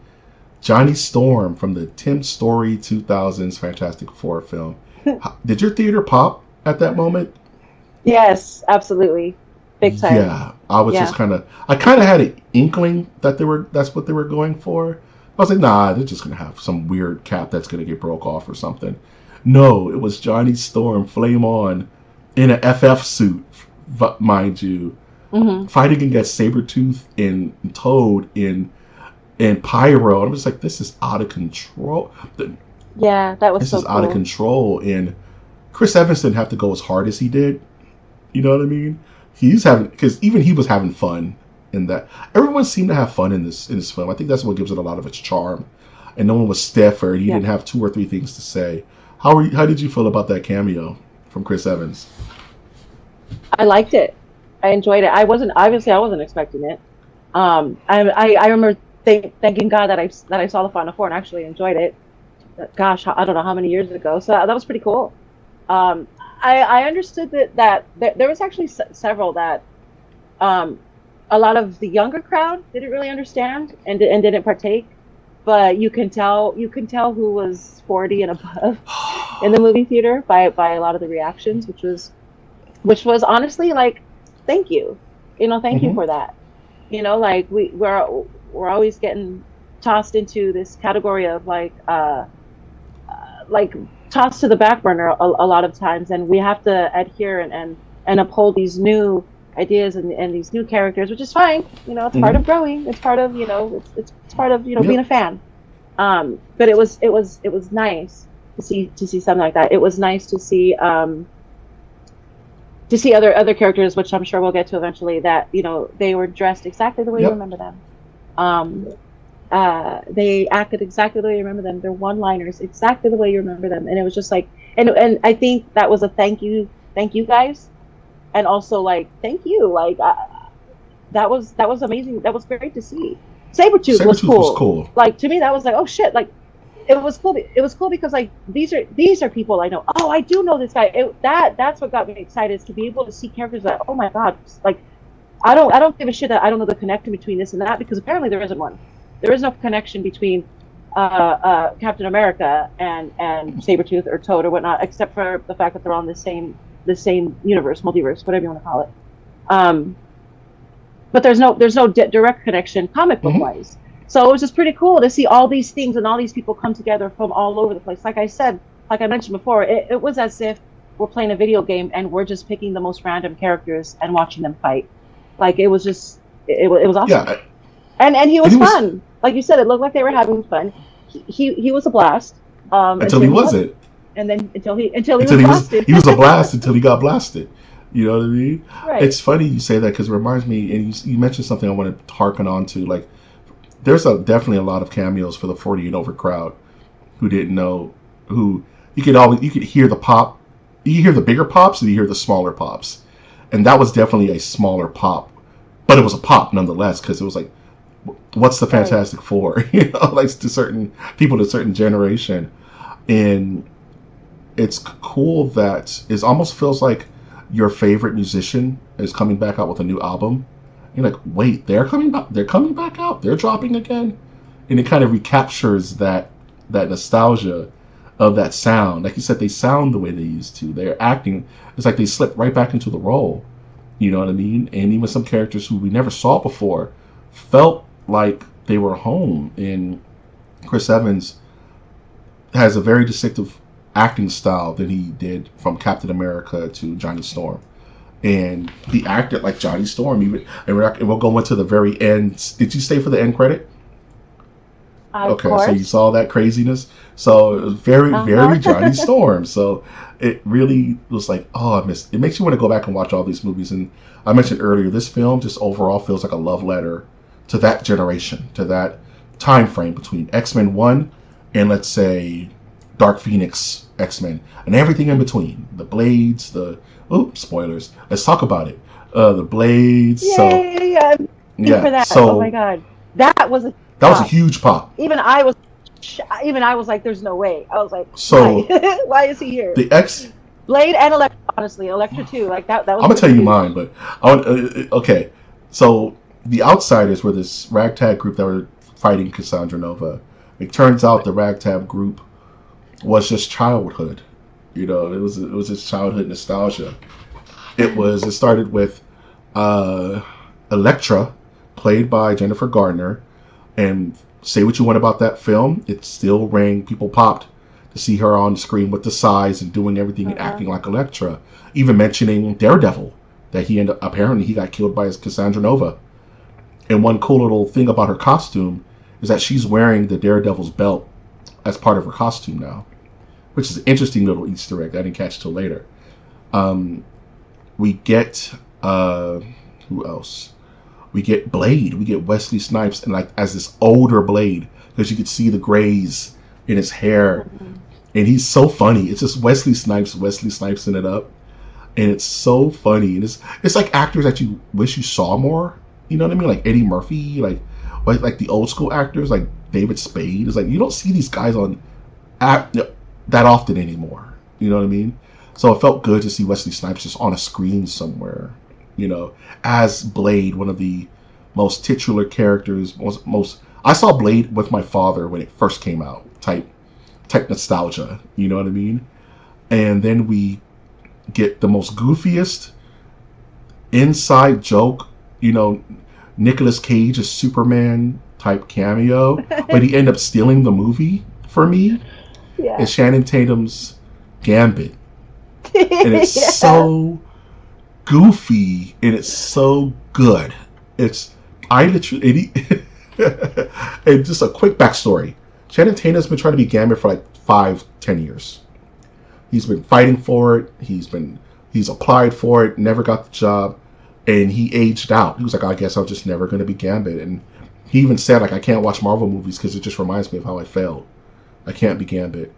Johnny Storm from the Tim Story 2000's Fantastic Four film. Did your theater pop at that moment? Yes, absolutely, big time. Yeah, I was just kind of had an inkling that that's what they were going for. I was like, nah, they're just gonna have some weird Cap that's gonna get broke off or something. No, it was Johnny Storm, flame on, in an FF suit, mind you, fighting against Sabretooth and Toad in Pyro. And I'm just like, this is out of control. Yeah, that was this is out of control. And Chris Evans didn't have to go as hard as he did. You know what I mean? Because even he was having fun in that. Everyone seemed to have fun in this film. I think that's what gives it a lot of its charm. And no one was stiff, or he didn't have two or three things to say. How did you feel about that cameo from Chris Evans? I liked it. I enjoyed it. I wasn't expecting it. I remember thanking God that I saw the Final Four and actually enjoyed it. Gosh, I don't know how many years ago. So that was pretty cool. I understood that there was actually several that a lot of the younger crowd didn't really understand and didn't partake. But you can tell who was 40 and above in the movie theater by a lot of the reactions, which was honestly like, thank you, thank you for that. Like we're always getting tossed into this category of like tossed to the back burner a lot of times, and we have to adhere and uphold these new ideas and these new characters, which is fine. It's part of growing. It's part of it's part of being a fan. But it was nice to see something like that. It was nice to see other characters, which I'm sure we'll get to eventually, that they were dressed exactly the way you remember them. They acted exactly the way you remember them. Their one-liners exactly the way you remember them, and it was just like, and I think that was a thank you guys. And also, like, thank you. Like, that was amazing. That was great to see. Sabretooth was cool. Like, to me, that was like, oh shit. Like, it was cool. It was cool because like these are people I know. Oh, I do know this guy. That's what got me excited, is to be able to see characters that, oh my god, like I don't give a shit that I don't know the connection between this and that, because apparently there isn't one. There is no connection between Captain America and Sabretooth or Toad or whatnot, except for the fact that they're on the same universe, multiverse, whatever you want to call it. Um, but there's no direct connection comic book wise. So it was just pretty cool to see all these things and all these people come together from all over the place. Like I said, like I mentioned before, it was as if we're playing a video game and we're just picking the most random characters and watching them fight. Like it was just it was awesome. Yeah, And he was fun. Like you said, it looked like they were having fun. He was a blast. Until he wasn't. And then until he was blasted. He was a blast until he got blasted. You know what I mean? Right. It's funny you say that, because it reminds me, and you mentioned something I want to harken on to. Like, there's definitely a lot of cameos for the 40 and over crowd who didn't know, who you could hear the pop, you hear the bigger pops and you hear the smaller pops, and that was definitely a smaller pop, but it was a pop nonetheless, because it was like, what's the Fantastic Four? You know, like to certain people, to a certain generation, and it's cool that it almost feels like your favorite musician is coming back out with a new album. You're like, wait, they're coming back. They're coming back out. They're dropping again, and it kind of recaptures that nostalgia of that sound. Like you said, they sound the way they used to. They're acting. It's like they slipped right back into the role. You know what I mean? And even some characters who we never saw before felt like they were home. And Chris Evans has a very distinctive acting style than he did from Captain America to Johnny Storm. And he acted like Johnny Storm. Even, and we'll go into the very end. Did you stay for the end credit? Okay, so you saw that craziness. So it was very, very Johnny Storm. So it really was like, oh, I missed. It makes you want to go back and watch all these movies. And I mentioned earlier, this film just overall feels like a love letter to that generation, to that time frame between X-Men 1 and, let's say, Dark Phoenix X-Men, and everything in between. The Blades, spoilers. Let's talk about it. The Blades. Yeah. For that. So, oh my god, that was a huge pop. Even I was like, "There's no way." I was like, "So why is he here?" The Blade and Elektra, honestly, Elektra too. Like that was. I'm gonna tell you mine, but okay. So the Outsiders were this ragtag group that were fighting Cassandra Nova. It turns out the ragtag group was just childhood. You know, it was just childhood nostalgia. It started with Elektra, played by Jennifer Gardner, and say what you want about that film, it still rang. People popped to see her on the screen with the size and doing everything and acting like Elektra. Even mentioning Daredevil, that apparently he got killed by his Cassandra Nova. And one cool little thing about her costume is that she's wearing the Daredevil's belt as part of her costume now, which is an interesting little Easter egg I didn't catch till later. We get who else? We get Blade. We get Wesley Snipes, and like as this older Blade, because you could see the grays in his hair, and he's so funny. It's just Wesley Snipesing it up, and it's so funny. And it's like actors that you wish you saw more. You know what I mean? Like Eddie Murphy, like the old school actors, like David Spade. It's like you don't see these guys on that often anymore. You know what I mean? So it felt good to see Wesley Snipes just on a screen somewhere, you know, as Blade, one of the most titular characters. I saw Blade with my father when it first came out, type nostalgia. You know what I mean? And then we get the most goofiest inside joke, you know, Nicolas Cage's Superman type cameo, but he ended up stealing the movie for me. Yeah. It's Channing Tatum's Gambit. And it's so goofy and it's so good. And just a quick backstory. Channing Tatum's been trying to be Gambit for like 5-10 years. He's been fighting for it. He's applied for it, never got the job, and he aged out. He was like, I guess I'm just never going to be Gambit. And he even said, like, I can't watch Marvel movies because it just reminds me of how I failed. I can't be Gambit.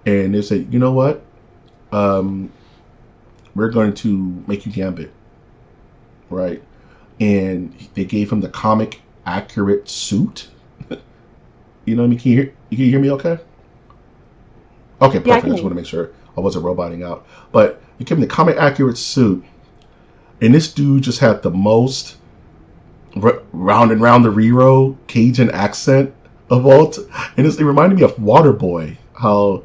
And they said, you know what? We're going to make you Gambit. Right? And they gave him the comic accurate suit. You know what I mean? Can you hear me okay? Okay, Yeah, I perfect. I can just hear want to make sure I wasn't roboting out. But he gave me the comic accurate suit, and this dude just had the most round and round the Rero Cajun accent of all. And it reminded me of Waterboy, how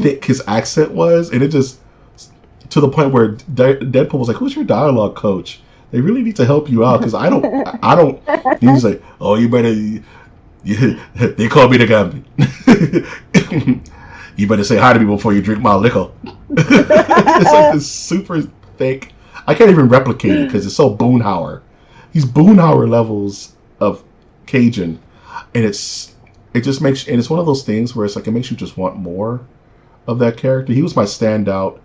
thick his accent was, and it just to the point where Deadpool was like, "Who's your dialogue coach? They really need to help you out because I don't." And he's like, "Oh, you better." They call me the Gambit. You better say hi to me before you drink my liquor. It's like this super thick. I can't even replicate it because it's so Boonhauer. He's Boonhauer levels of Cajun, and it just makes, and it's one of those things where it's like it makes you just want more of that character. He was my standout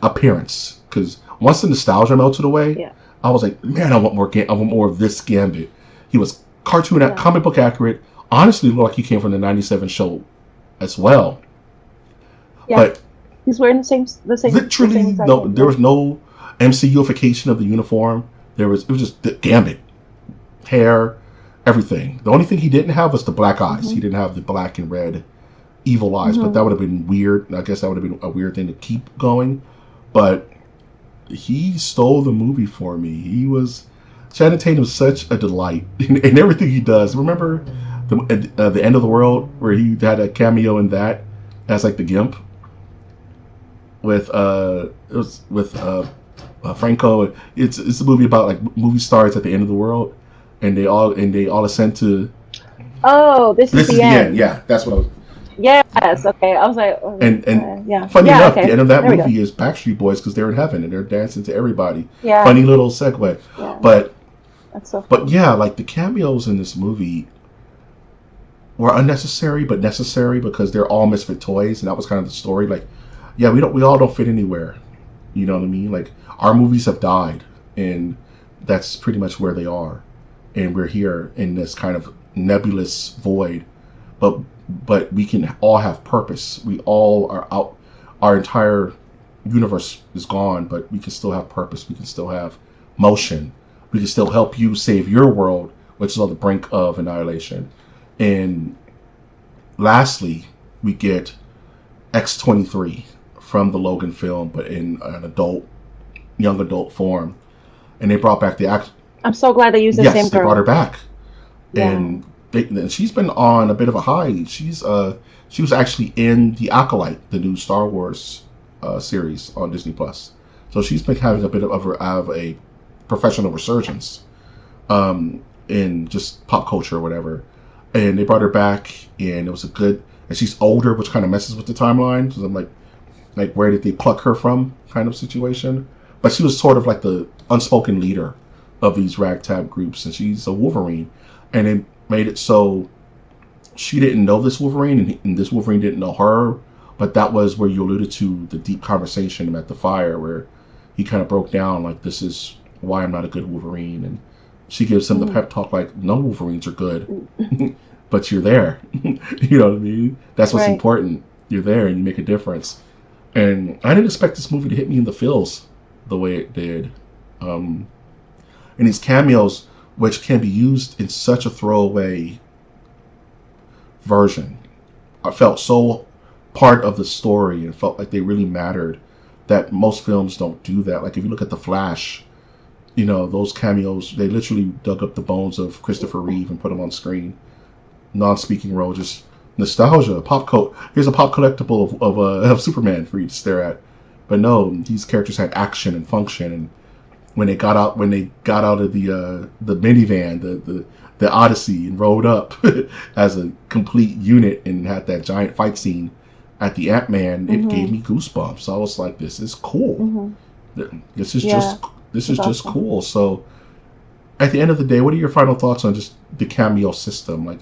appearance because once the nostalgia melted away, I was like, man, I want more. I want more of this Gambit. He was comic book accurate. Honestly, looked like he came from the '97 show as well. Yeah, but he's wearing the same. Literally, no. There was no MCUification of the uniform. It was just the Gambit, hair, everything. The only thing he didn't have was the black eyes. He didn't have the black and red evil eyes, but that would have been weird. I guess that would have been a weird thing to keep going. But he stole the movie for me. He was Channing Tatum was such a delight in everything he does. Remember the End of the World where he had a cameo in that as like the Gimp with it was with Franco. It's a movie about like movie stars at the end of the world, and they all ascend to. Oh, this is the end. Yeah, that's what I was. Yes. Okay. I was like. And yeah. Funny enough, okay. the end of that movie is Backstreet Boys because they're in heaven and they're dancing to everybody. Yeah. Funny little segue. Yeah. But. That's so funny. But yeah, like the cameos in this movie were unnecessary but necessary because they're all misfit toys, and that was kind of the story. Like, yeah, we all don't fit anywhere. You know what I mean? Like our movies have died, and that's pretty much where they are, and we're here in this kind of nebulous void. But we can all have purpose. We all are out. Our entire universe is gone, but we can still have purpose. We can still have motion. We can still help you save your world, which is on the brink of annihilation. And lastly, we get X-23 from the Logan film, but in an young adult form. And they brought back the act. I'm so glad they used the same girl. Yes, they brought her back. Yeah. And she's been on a bit of a high. She was actually in The Acolyte, the new Star Wars series on Disney Plus. So she's been having a bit of a professional resurgence in just pop culture or whatever. And they brought her back, and it was and she's older, which kind of messes with the timeline. So I'm like, where did they pluck her from kind of situation? But she was sort of like the unspoken leader of these ragtag groups, and she's a Wolverine. And it made it so she didn't know this Wolverine, and this Wolverine didn't know her. But that was where you alluded to the deep conversation at the fire, where he kind of broke down, like, this is why I'm not a good Wolverine. And she gives him the pep talk, like, no Wolverines are good, but you're there. You know what I mean? That's what's important. You're there and you make a difference. And I didn't expect this movie to hit me in the feels the way it did. And these cameos, which can be used in such a throwaway version, I felt so part of the story and felt like they really mattered, that most films don't do that. Like if you look at The Flash, you know, those cameos, they literally dug up the bones of Christopher Reeve and put them on screen. Non-speaking role, just nostalgia, here's a pop collectible of Superman for you to stare at. But no, these characters had action and function, and when they got out of the minivan, the Odyssey, and rode up as a complete unit and had that giant fight scene at the Ant-Man, it gave me goosebumps. I was like, this is cool. This is just cool. So at the end of the day, what are your final thoughts on just the cameo system? Like,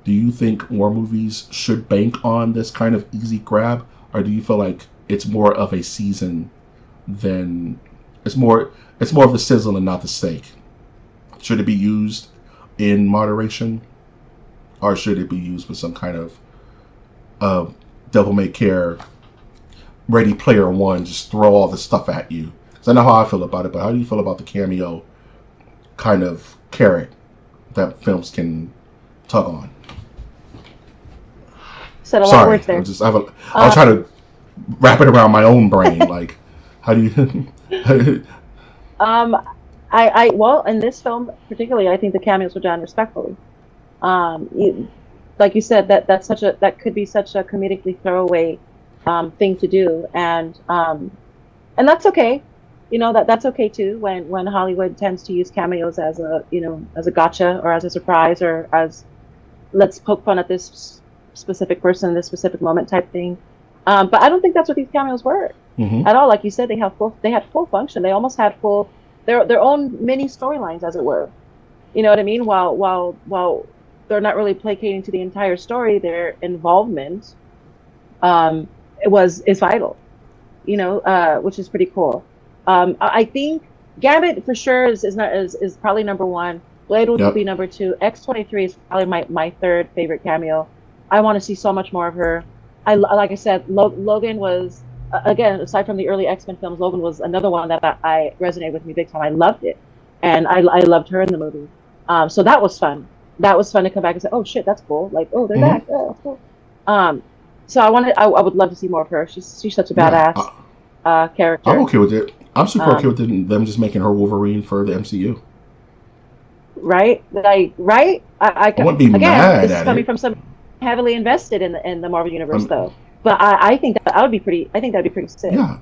do you think more movies should bank on this kind of easy grab, or do you feel like it's more of a season than it's more of the sizzle and not the steak? Should it be used in moderation, or should it be used with some kind of devil may care, Ready Player One, just throw all this stuff at you? Because I know how I feel about it, but how do you feel about the cameo kind of carrot that films can tug on? Said a lot of Sorry, words there. I was trying to wrap it around my own brain. Like, how do you? Well, in this film particularly, I think the cameos were done respectfully. Like you said, that could be such a comedically throwaway thing to do, and that's okay. That's okay too when Hollywood tends to use cameos as a gotcha or as a surprise or as let's poke fun at this specific person in this specific moment type thing. But I don't think that's what these cameos were at all. Like you said, they had full function. They almost had their own mini storylines, as it were. You know what I mean? While they're not really placating to the entire story, their involvement is vital. Which is pretty cool. I think Gambit for sure is probably number one. Blade will be number two. X-23 is probably my third favorite cameo. I want to see so much more of her. Like I said, Logan was again, aside from the early X-Men films, Logan was another one that I resonated with me big time. I loved it, and I loved her in the movie. So that was fun. That was fun to come back and say, "Oh shit, that's cool!" Like, "Oh, they're back. Oh, that's cool." So I would love to see more of her. She's such a badass character. I'm okay with it. I'm super okay with them just making her Wolverine for the MCU. Right? Right? I wouldn't be mad this at is coming it. from some heavily invested in the Marvel universe, though. But I think that would be pretty. I think that'd be pretty sick. Yeah.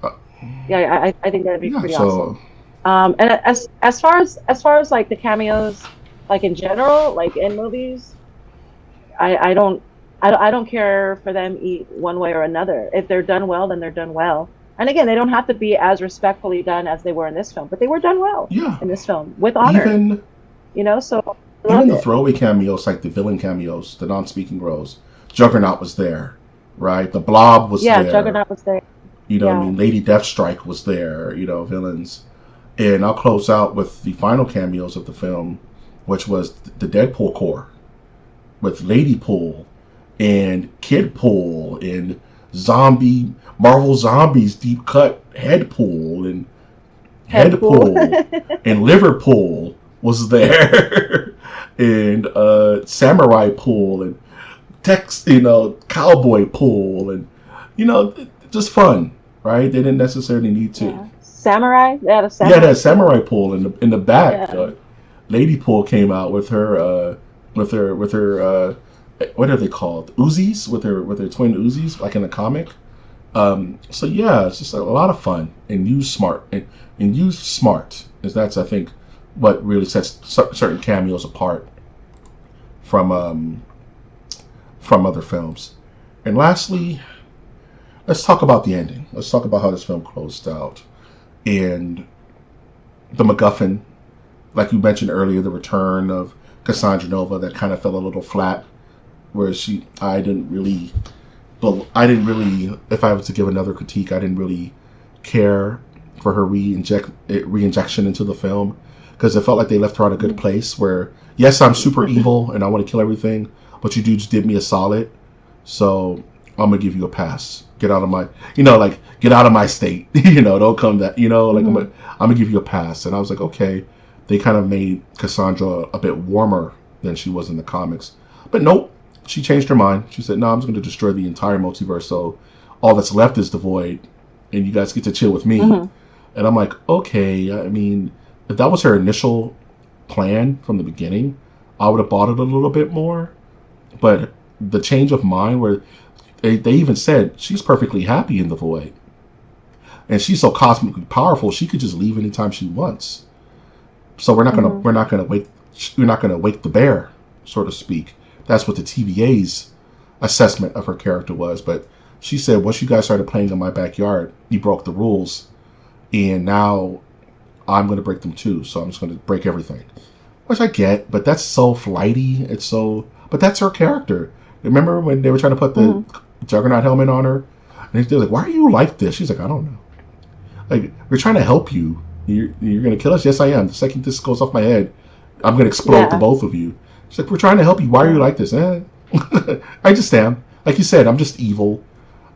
I think that'd be pretty so, awesome. And as far as like the cameos, like in general, like in movies, I don't care for them one way or another. If they're done well, then they're done well. And again, they don't have to be as respectfully done as they were in this film, but they were done well in this film with honor. So even the throwaway cameos, like the villain cameos, the non-speaking roles, Juggernaut was there, right? The Blob was there. Yeah, Juggernaut was there. What I mean? Lady Deathstrike was there, villains. And I'll close out with the final cameos of the film, which was the Deadpool Corps, with Lady Pool and Kid Pool and Marvel Zombies Deep Cut Head Pool and Head Pool and Liverpool was there and Samurai Pool and Cowboy Pool and just fun, right? They didn't necessarily need to. Yeah. Samurai? They had a samurai. Yeah, that Samurai Pool in the back. Yeah. Lady Pool came out with her what are they called? Uzis with her twin Uzis, like in the comic. So yeah, it's just a lot of fun and used smart and used smart. Is that's I think what really sets certain cameos apart from other films. And lastly, let's talk about the ending. Let's talk about how this film closed out and the MacGuffin, like you mentioned earlier, the return of Cassandra Nova that kind of fell a little flat. Where I didn't really, if I was to give another critique, I didn't really care for her re-injection into the film because it felt like they left her at a good place where, yes, I'm super evil and I want to kill everything, but you dudes did me a solid, so I'm going to give you a pass. Get out of my, get out of my state, don't come that, I'm going to give you a pass. And I was like, okay, they kind of made Cassandra a bit warmer than she was in the comics. But nope. She changed her mind. She said, no, I'm just going to destroy the entire multiverse, so all that's left is the Void, and you guys get to chill with me. And I'm like, okay, I mean, if that was her initial plan from the beginning, I would have bought it a little bit more. But the change of mind where they even said she's perfectly happy in the Void. And she's so cosmically powerful, she could just leave anytime she wants. So we're not gonna wake the bear, so to speak. That's what the TVA's assessment of her character was. But she said, once you guys started playing in my backyard, you broke the rules. And now I'm going to break them too. So I'm just going to break everything. Which I get, but that's so flighty. But that's her character. Remember when they were trying to put the Juggernaut helmet on her? And they're like, why are you like this? She's like, I don't know. Like, we're trying to help you. You're going to kill us? Yes, I am. The second this goes off my head, I'm going to explode the both of you. She's like, we're trying to help you. Why are you like this? I just am. Like you said, I'm just evil.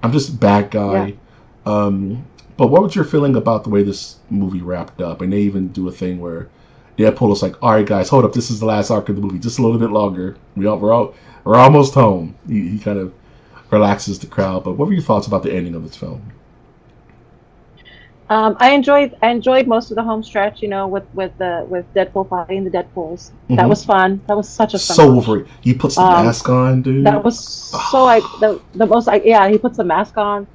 I'm just a bad guy. Yeah. But what was your feeling about the way this movie wrapped up? And they even do a thing where Deadpool is like, all right, guys, hold up. This is the last arc of the movie. Just a little bit longer. We're almost home. He kind of relaxes the crowd. But what were your thoughts about the ending of this film? I enjoyed most of the home stretch, with Deadpool fighting the Deadpools. That was fun. That was such a fun So watch. Wolverine, he puts the mask on, dude. That was so like the most like yeah, he puts the mask on.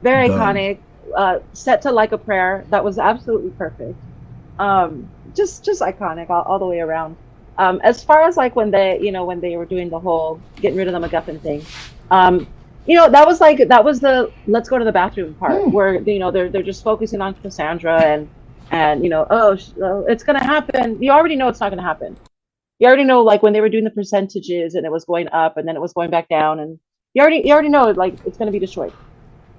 Very Done. iconic. Set to like a prayer. That was absolutely perfect. Just iconic all the way around. As far as like when they were doing the whole getting rid of the MacGuffin thing, um, that was the let's go to the bathroom part where they're just focusing on Cassandra and it's gonna happen. You already know it's not gonna happen. You already know like when they were doing the percentages and it was going up and then it was going back down and you already know like it's gonna be destroyed.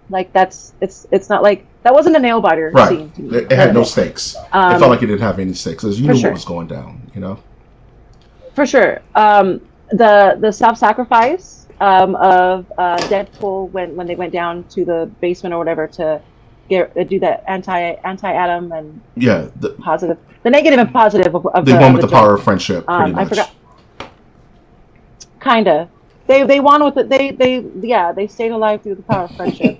Like it's not like that wasn't a nail biter Right. scene to me. It had no stakes. It felt like it didn't have any stakes. As you For knew what sure. was going down, you know? For sure. The self-sacrifice of Deadpool when they went down to the basement or whatever to do that anti-atom and Yeah. positive, the negative and positive of They the won of with the the power jet. of friendship, pretty I much. forgot. Kinda. They won with it. They stayed alive through the power of friendship.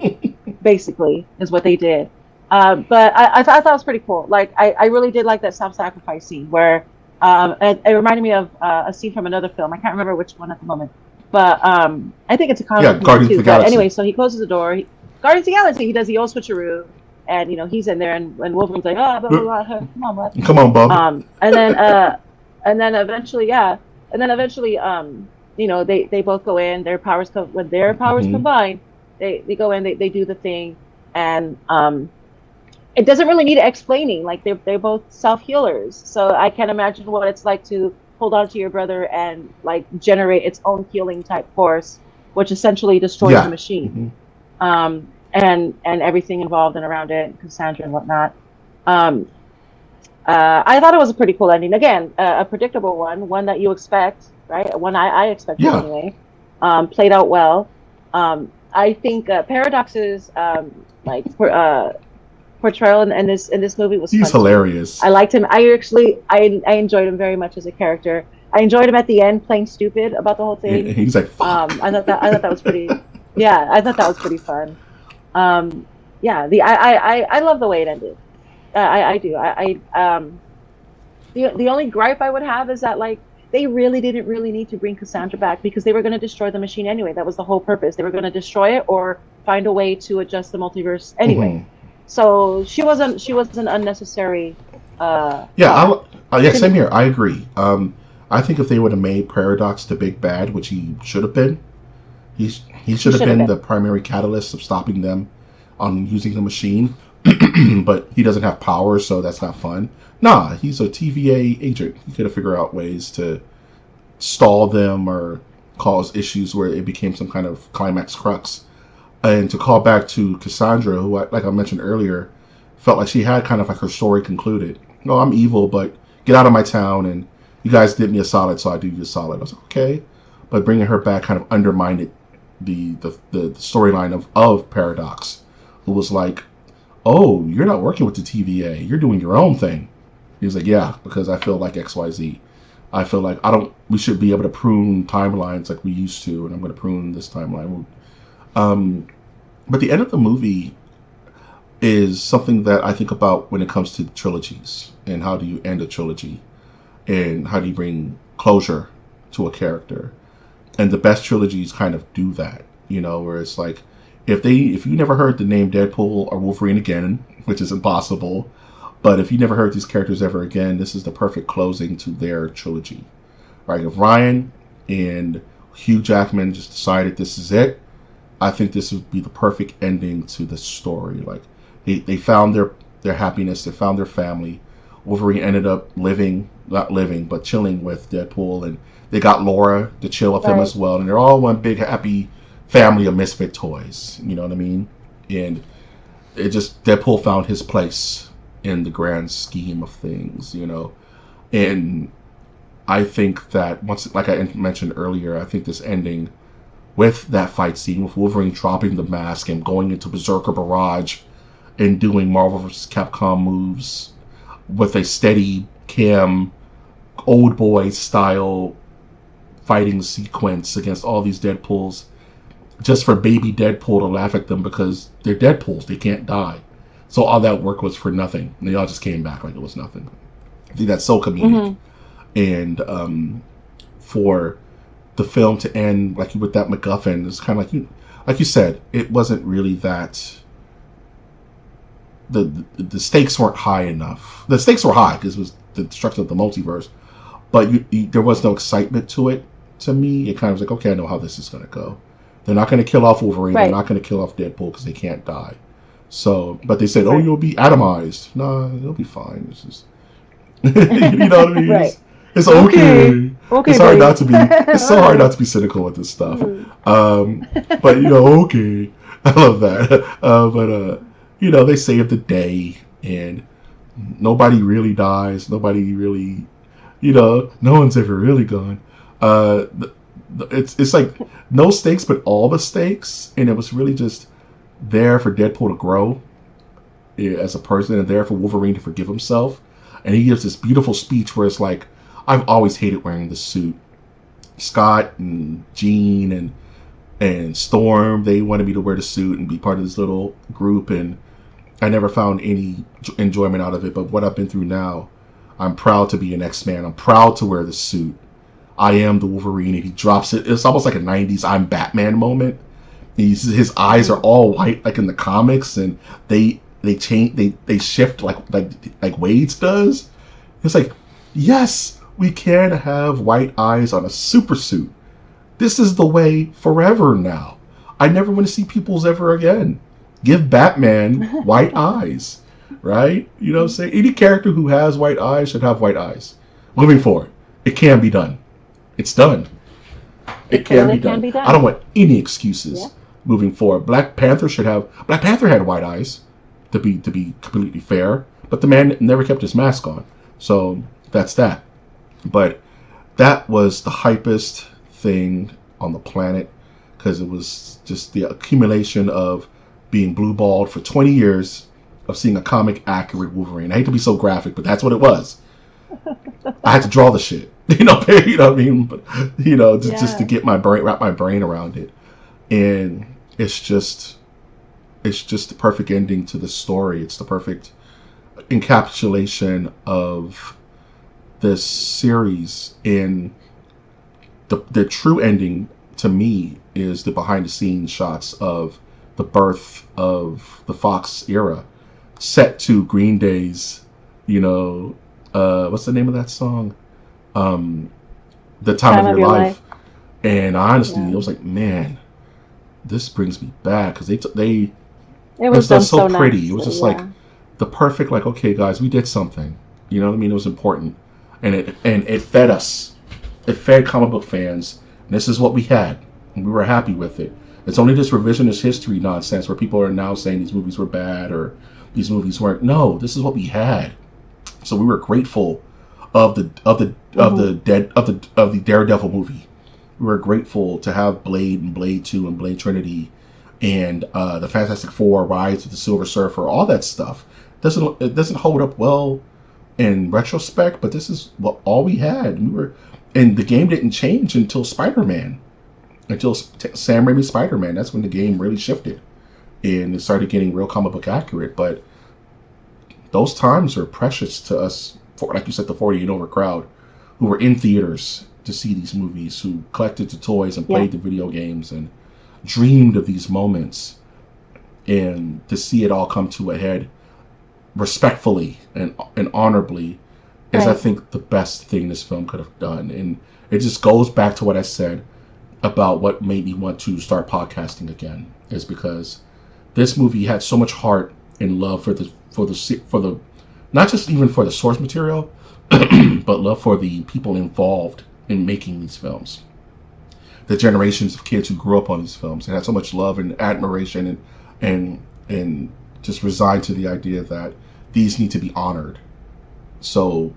Basically, is what they did. But I thought it was pretty cool. Like I really did like that self-sacrifice scene where it reminded me of a scene from another film. I can't remember which one at the moment, but I think it's a Yeah, comic movie Guardians of too. the But Galaxy. anyway, so he closes the door. Guardians of the Galaxy. He does the old switcheroo, and he's in there, and Wolverine's like, oh, blah blah blah, come on, bud. Come on, Bob. And then eventually, they both go in. When their powers Hmm. combine, they go in. They do the thing, and it doesn't really need explaining. Like they're both self healers, so I can imagine what it's like to hold on to your brother and like generate its own healing type force, which essentially destroys the Yeah. machine, Hmm. and everything involved and around it, Cassandra and whatnot. Um, I thought it was a pretty cool ending. Again, a predictable one that you expect, right? One I expected Yeah. anyway. Played out well. I think Paradox's portrayal in this movie was He's fun too. hilarious. I liked him. I enjoyed him very much as a character. I enjoyed him at the end playing stupid about the whole And thing. he's like, fuck. I thought that was pretty. Yeah, I thought that was pretty fun. Yeah, I love the way it ended. I do. The only gripe I would have is that like they really didn't really need to bring Cassandra back because they were going to destroy the machine anyway. That was the whole purpose. They were going to destroy it or find a way to adjust the multiverse anyway. Hmm. So she was an unnecessary Yeah, part. yeah, To same me. here. I agree. I think if they would have made Paradox the big bad, which he should have been, he He should have should have been the been. primary catalyst of stopping them on using the machine. But he doesn't have power, so that's not fun. Nah, he's a TVA agent. He could have figured out ways to stall them or cause issues where it became some kind of climax crux. And to call back to Cassandra, who, like I mentioned earlier, felt like she had kind of like her story concluded. No, I'm evil, but get out of my town, and you guys did me a solid, so I do you a solid. I was like, okay, but bringing her back kind of undermined the storyline of Paradox, who was like, oh, you're not working with the TVA, you're doing your own thing. He was like, yeah, because I feel like XYZ. I feel like I don't. We should be able to prune timelines like we used to, and I'm going to prune this timeline. Um, but the end of the movie is something that I think about when it comes to trilogies and how do you end a trilogy and how do you bring closure to a character. And the best trilogies kind of do that, where it's like if you never heard the name Deadpool or Wolverine again, which is impossible, but if you never heard these characters ever again, this is the perfect closing to their trilogy. Right? If Ryan and Hugh Jackman just decided this is it, I think this would be the perfect ending to the story. Like they found their happiness, they found their family. Wolverine ended up not living, but chilling with Deadpool, and they got Laura to chill with him Right. as well. And they're all one big happy family of misfit toys. You know what I mean? And it just Deadpool found his place in the grand scheme of things. And I think that once, like I mentioned earlier, I think this ending with that fight scene with Wolverine dropping the mask and going into Berserker Barrage and doing Marvel vs. Capcom moves with a steady cam, old boy style fighting sequence against all these Deadpools. just for baby Deadpool to laugh at them because they're Deadpools, they can't die. So all that work was for nothing. And they all just came back like it was nothing. I think that's so comedic. And for the film to end like with that MacGuffin, it's kind of like you said, it wasn't really that. The stakes weren't high enough. The stakes were high because it was the destruction of the multiverse, but there was no excitement to it. To me, it kind of was like, okay, I know how this is going to go. They're not going to kill off Wolverine. Right. They're not going to kill off Deadpool because they can't die. So, but they said, "Oh, you'll be atomized." No, you'll be fine. It's just, you know what I mean? Right. It's okay. It's hard not to be. It's so hard not to be cynical with this stuff. But okay, I love that. But they saved the day, and nobody really dies. Nobody really, no one's ever really gone. It's like no stakes, but all the stakes, and it was really just there for Deadpool to grow as a person, and there for Wolverine to forgive himself. And he gives this beautiful speech where it's like, I've always hated wearing the suit. Scott and Jean and Storm, they wanted me to wear the suit and be part of this little group, and I never found any enjoyment out of it. But what I've been through now, I'm proud to be an X-Man. I'm proud to wear the suit. I am the Wolverine, and he drops it. It's almost like a 90s I'm Batman moment. His eyes are all white like in the comics, and they change, they shift like Wade's does. It's like, yes, we can have white eyes on a super suit. This is the way forever now. I never want to see pupils ever again. Give Batman white eyes, right? You know what I'm saying? Any character who has white eyes should have white eyes. Moving forward, it can be done. It's done. It can be done. I don't want any excuses moving forward. Black Panther had white eyes, to be completely fair, but the man never kept his mask on. So that's that. But that was the hypest thing on the planet, because it was just the accumulation of being blue-balled for 20 years, of seeing a comic accurate Wolverine. I hate to be so graphic, but that's what it was. I had to draw the shit, you know what I mean? But, just to get wrap my brain around it. And it's just the perfect ending to the story. It's the perfect encapsulation of this series. And the true ending to me is the behind the scenes shots of the birth of the Fox era, set to Green Day's, what's the name of that song? The Time of Your Life. And honestly, it was like, man, this brings me back, because it was done so pretty. Nice. It was just like the perfect, like, okay, guys, we did something. You know what I mean? It was important, and it fed us. It fed comic book fans. And this is what we had, and we were happy with it. It's only this revisionist history nonsense where people are now saying these movies were bad or these movies weren't. No, this is what we had. So we were grateful of the Daredevil movie. We were grateful to have Blade and Blade 2 and Blade Trinity and the Fantastic Four, Rise of the Silver Surfer, all that stuff. It doesn't hold up well in retrospect, but this is all we had. And the game didn't change until Spider-Man. Until Sam Raimi's Spider-Man. That's when the game really shifted. And it started getting real comic book accurate. But those times are precious to us, like you said, the 40 and over crowd who were in theaters to see these movies, who collected the toys and played the video games and dreamed of these moments. And to see it all come to a head respectfully and honorably is, I think, the best thing this film could have done. And it just goes back to what I said about what made me want to start podcasting again, is because this movie had so much heart and love for the not just even for the source material, but love for the people involved in making these films. The generations of kids who grew up on these films and had so much love and admiration and just resigned to the idea that these need to be honored. So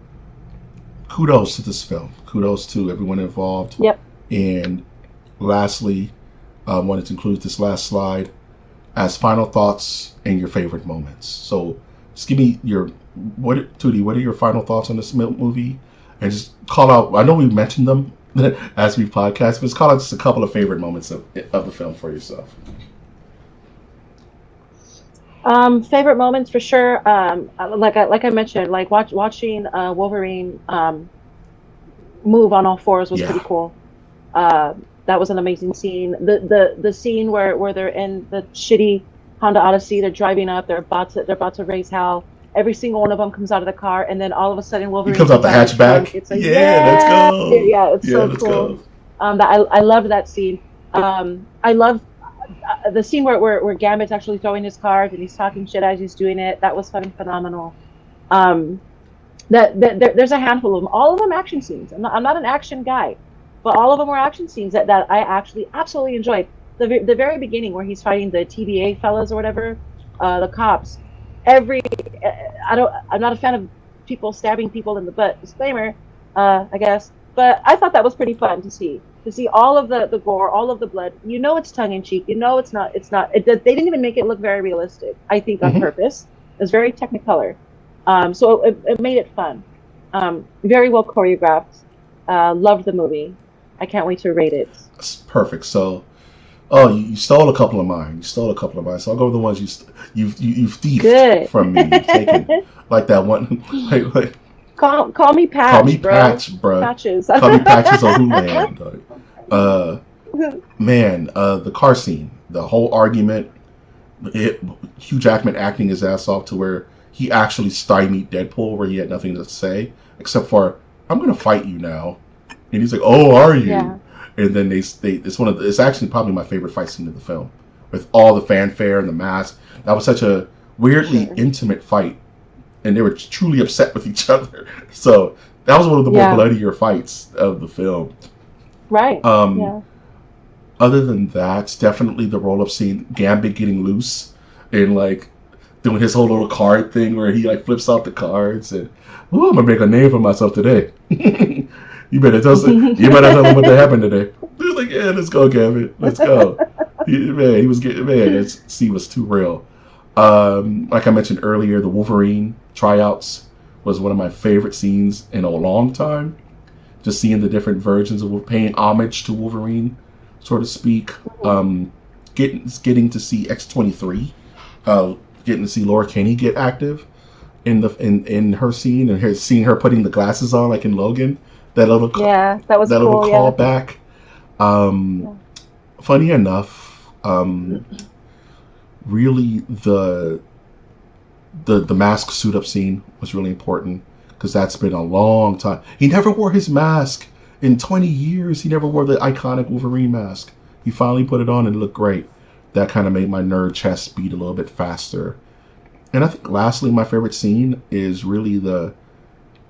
kudos to this film. Kudos to everyone involved. Yep. And lastly, I wanted to include this last slide as final thoughts and your favorite moments. So just give me Tootie, what are your final thoughts on this movie? And just call out, I know we mentioned them, as we podcast. But call it just a couple of favorite moments of the film for yourself. Favorite moments for sure. Like I mentioned, like watching Wolverine move on all fours was pretty cool. That was an amazing scene. The scene where they're in the shitty Honda Odyssey, they're driving up, they're about to raise hell. Every single one of them comes out of the car, and then all of a sudden Wolverine comes out the hatchback. It's like, let's go. Yeah, it's so cool. I loved that scene. I love the scene where Gambit's actually throwing his cards and he's talking shit as he's doing it. That was fucking phenomenal. There's a handful of them. All of them action scenes. I'm not an action guy, but all of them were action scenes that I actually absolutely enjoyed. The very beginning where he's fighting the TVA fellas or whatever, the cops. I'm not a fan of people stabbing people in the butt. Disclaimer, I guess. But I thought that was pretty fun to see all of the gore, all of the blood. You know it's tongue in cheek. You know it's not. They didn't even make it look very realistic. I think on purpose. It was very Technicolor. So it made it fun. Very well choreographed. Loved the movie. I can't wait to rate it. That's perfect. So, you stole a couple of mine. So I'll go with the ones you thieved from me. You've taken like that one. like Call me Patch. Call me Patch, bro. Patches. Call me Patches on Hulu. Man, the car scene, the whole argument. Hugh Jackman acting his ass off to where he actually stymied Deadpool, where he had nothing to say except for "I'm gonna fight you now," and he's like, "Oh, are you?" Yeah. And then it's actually probably my favorite fight scene of the film, with all the fanfare and the mask. That was such a weirdly intimate fight, and they were truly upset with each other. So that was one of the more bloodier fights of the film. Right. Other than that, definitely the roll-up scene, Gambit getting loose and like doing his whole little card thing where he like flips out the cards and, "Ooh, I'm gonna make a name for myself today." You better tell them what happened today. He was like, "Yeah, let's go, Gambit. Let's go." He was getting, that scene was too real. Like I mentioned earlier, the Wolverine tryouts was one of my favorite scenes in a long time. Just seeing the different versions of paying homage to Wolverine, so to speak. Getting to see X-23, getting to see Laura Kinney get active in her scene, and seeing her putting the glasses on like in Logan. That was cool, little callback. Funny enough, really the mask suit up scene was really important because that's been a long time. He never wore his mask in 20 years. He never wore the iconic Wolverine mask. He finally put it on and it looked great. That kind of made my nerd chest beat a little bit faster. And I think lastly, my favorite scene is really the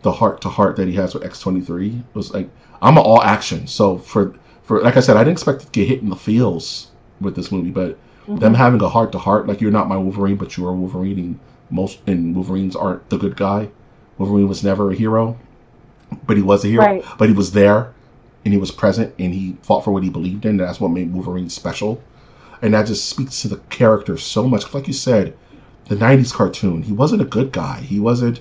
heart-to-heart that he has with X-23. It was like, I'm an all action. So for like I said, I didn't expect to get hit in the feels with this movie, but them having a heart-to-heart, like, you're not my Wolverine, but you are Wolverine, and Wolverines aren't the good guy. Wolverine was never a hero, but he was a hero. Right. But he was there, and he was present, and he fought for what he believed in, and that's what made Wolverine special. And that just speaks to the character so much. Like you said, the 90s cartoon, he wasn't a good guy. He wasn't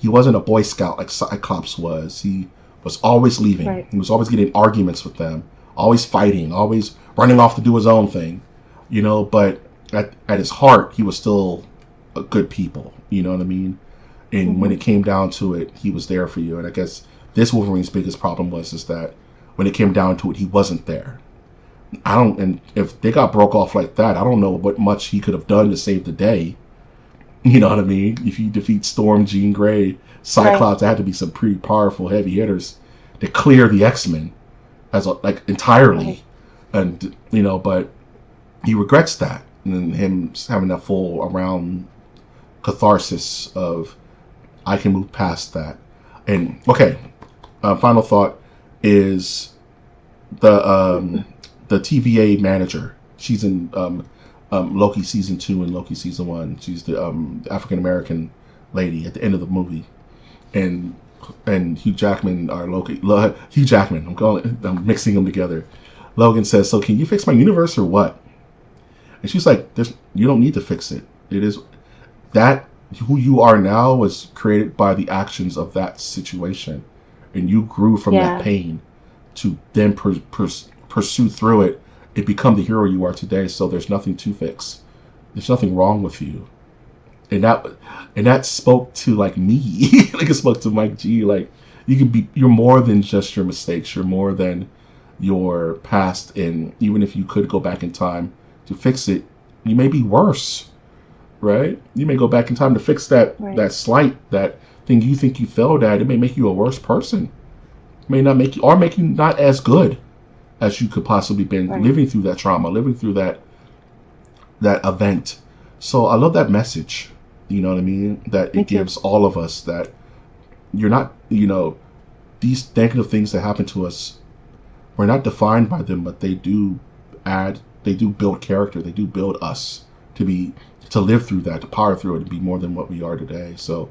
a Boy Scout like Cyclops was. He was always leaving. Right. He was always getting arguments with them, always fighting, always running off to do his own thing, but at his heart, he was still a good people, you know what I mean? And when it came down to it, he was there for you. And I guess this Wolverine's biggest problem was that when it came down to it, he wasn't there. And if they got broke off like that, I don't know what much he could have done to save the day. You know what I mean? If you defeat Storm, Jean Grey, Cyclops, there had to be some pretty powerful heavy hitters to clear the X-Men entirely. And, but he regrets that. And him having that full around catharsis of, I can move past that. And, final thought is the TVA manager. She's in Loki season 2 and Loki season 1. She's the African American lady at the end of the movie, and Hugh Jackman Hugh Jackman. I'm mixing them together. Logan says, "So can you fix my universe or what?" And she's like, "You don't need to fix it. It is that who you are now was created by the actions of that situation, and you grew from that pain to then pursue through it and become the hero you are today. So there's nothing to fix. There's nothing wrong with you. And that spoke to like me. Like it spoke to Mike G. Like you're more than just your mistakes. You're more than your past. And even if you could go back in time to fix it, you may be worse. Right? You may go back in time to fix that slight, that thing you think you failed at. It may make you a worse person. It may not make you not as good as you could possibly been living through that trauma, living through that event. So I love that message. You know what I mean? That it gives all of us that you're not, these negative things that happen to us, we're not defined by them, but they do build character. They do build us to live through that, to power through it, and be more than what we are today. So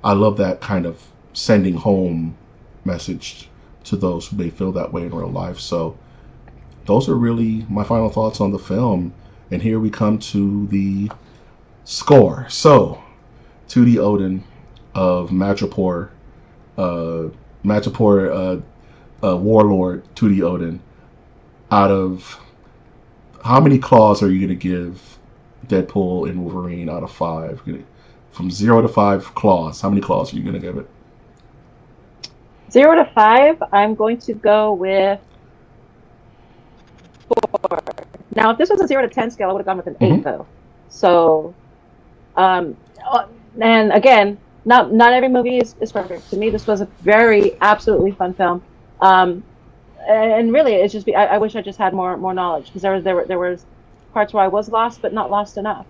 I love that kind of sending home message to those who may feel that way in real life. So those are really my final thoughts on the film. And here we come to the score. So, Tootie Odin of Madripoor warlord Tootie Odin, out of how many claws are you going to give Deadpool and Wolverine out of 5? From 0 to 5 claws, how many claws are you going to give it? 0 to 5, I'm going to go with 4. Now, if this was a 0 to 10 scale, I would have gone with an 8, though. So, and again, not every movie is perfect. To me, this was a very absolutely fun film. And really, it's just I wish I just had more knowledge, because there was parts where I was lost, but not lost enough.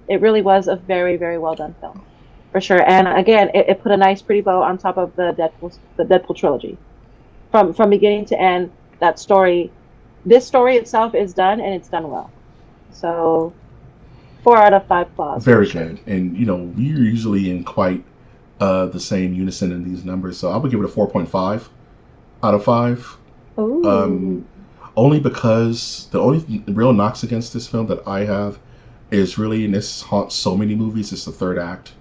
It really was a very, very well done film, for sure. And again, it put a nice, pretty bow on top of the Deadpool trilogy, from beginning to end. That story. This story itself is done, and it's done well. So, 4 out of 5 claws. Very good. And, we're usually in quite the same unison in these numbers. So I would give it a 4.5 out of 5. Ooh. Only because the only real knocks against this film that I have is really, and this haunts so many movies, it's the third act.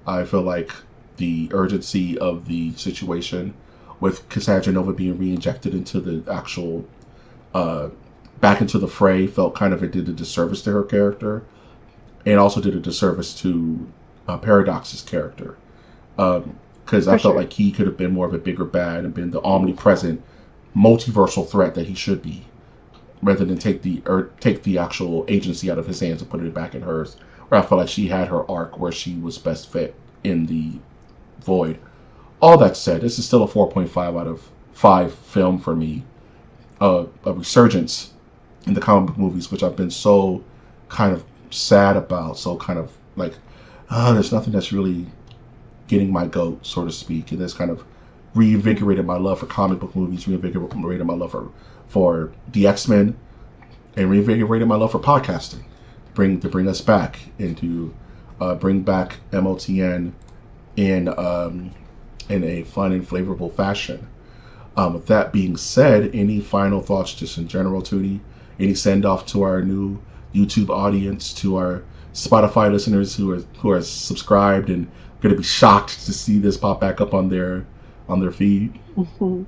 I feel like the urgency of the situation with Cassandra Nova being re-injected into the actual back into the fray felt kind of, it did a disservice to her character, and also did a disservice to Paradox's character, because I felt like he could have been more of a bigger bad and been the omnipresent multiversal threat that he should be, rather than take the actual agency out of his hands and put it back in hers, where I felt like she had her arc where she was best fit in the void. All that said, this is still a 4.5 out of 5 film for me. A resurgence in the comic book movies, which I've been so kind of sad about, so kind of like, there's nothing that's really getting my goat, so to speak. And this kind of reinvigorated my love for comic book movies, reinvigorated my love for the X-Men, and reinvigorated my love for podcasting. To bring us back and to bring back MOTN in a fun and flavorful fashion. With that being said, any final thoughts just in general, Tootie? Any send-off to our new YouTube audience, to our Spotify listeners who are subscribed and going to be shocked to see this pop back up on their feed? Mm-hmm.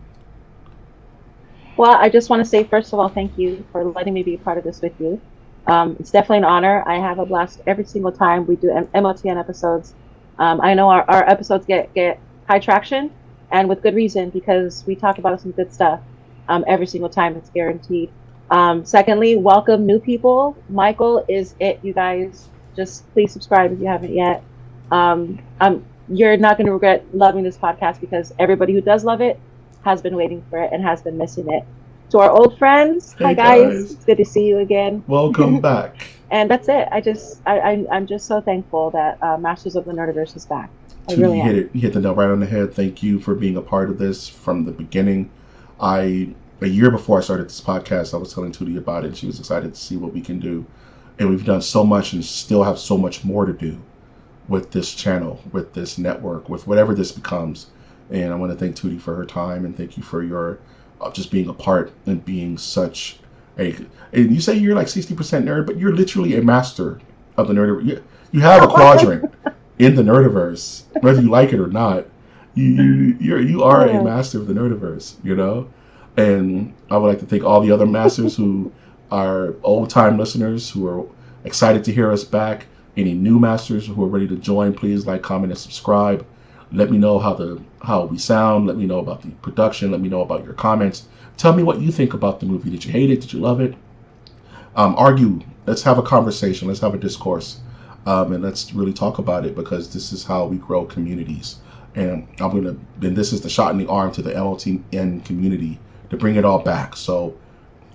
Well, I just want to say, first of all, thank you for letting me be a part of this with you. It's definitely an honor. I have a blast every single time we do MOTN episodes. I know our episodes get high traction, and with good reason, because we talk about some good stuff every single time. It's guaranteed. Secondly, welcome new people. Michael is it, you guys. Just please subscribe if you haven't yet. You're not going to regret loving this podcast, because everybody who does love it has been waiting for it and has been missing it. To our old friends, hi guys. It's good to see you again. Welcome back. And that's it. I'm just so thankful that Masters of the Nerdiverse is back. I really am. You hit the nail right on the head. Thank you for being a part of this from the beginning. A year before I started this podcast, I was telling Tootie about it. She was excited to see what we can do. And we've done so much and still have so much more to do with this channel, with this network, with whatever this becomes. And I want to thank Tootie for her time, and thank you for your just being a part and being such a... And you say you're like 60% nerd, but you're literally a master of the Nerdiverse. You have a quadrant in the Nerdiverse, whether you like it or not. You are a master of the Nerdiverse, And I would like to thank all the other masters who are old-time listeners who are excited to hear us back. Any new masters who are ready to join, please like, comment, and subscribe. Let me know how we sound. Let me know about the production. Let me know about your comments. Tell me what you think about the movie. Did you hate it? Did you love it? Argue. Let's have a conversation. Let's have a discourse. And let's really talk about it, because this is how we grow communities. And this is the shot in the arm to the MOTN community to bring it all back. So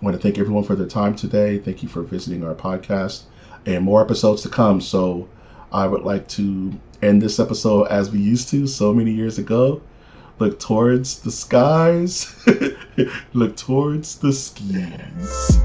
I want to thank everyone for their time today. Thank you for visiting our podcast, and more episodes to come. So I would like to end this episode as we used to so many years ago. Look towards the skies. Look towards the skis.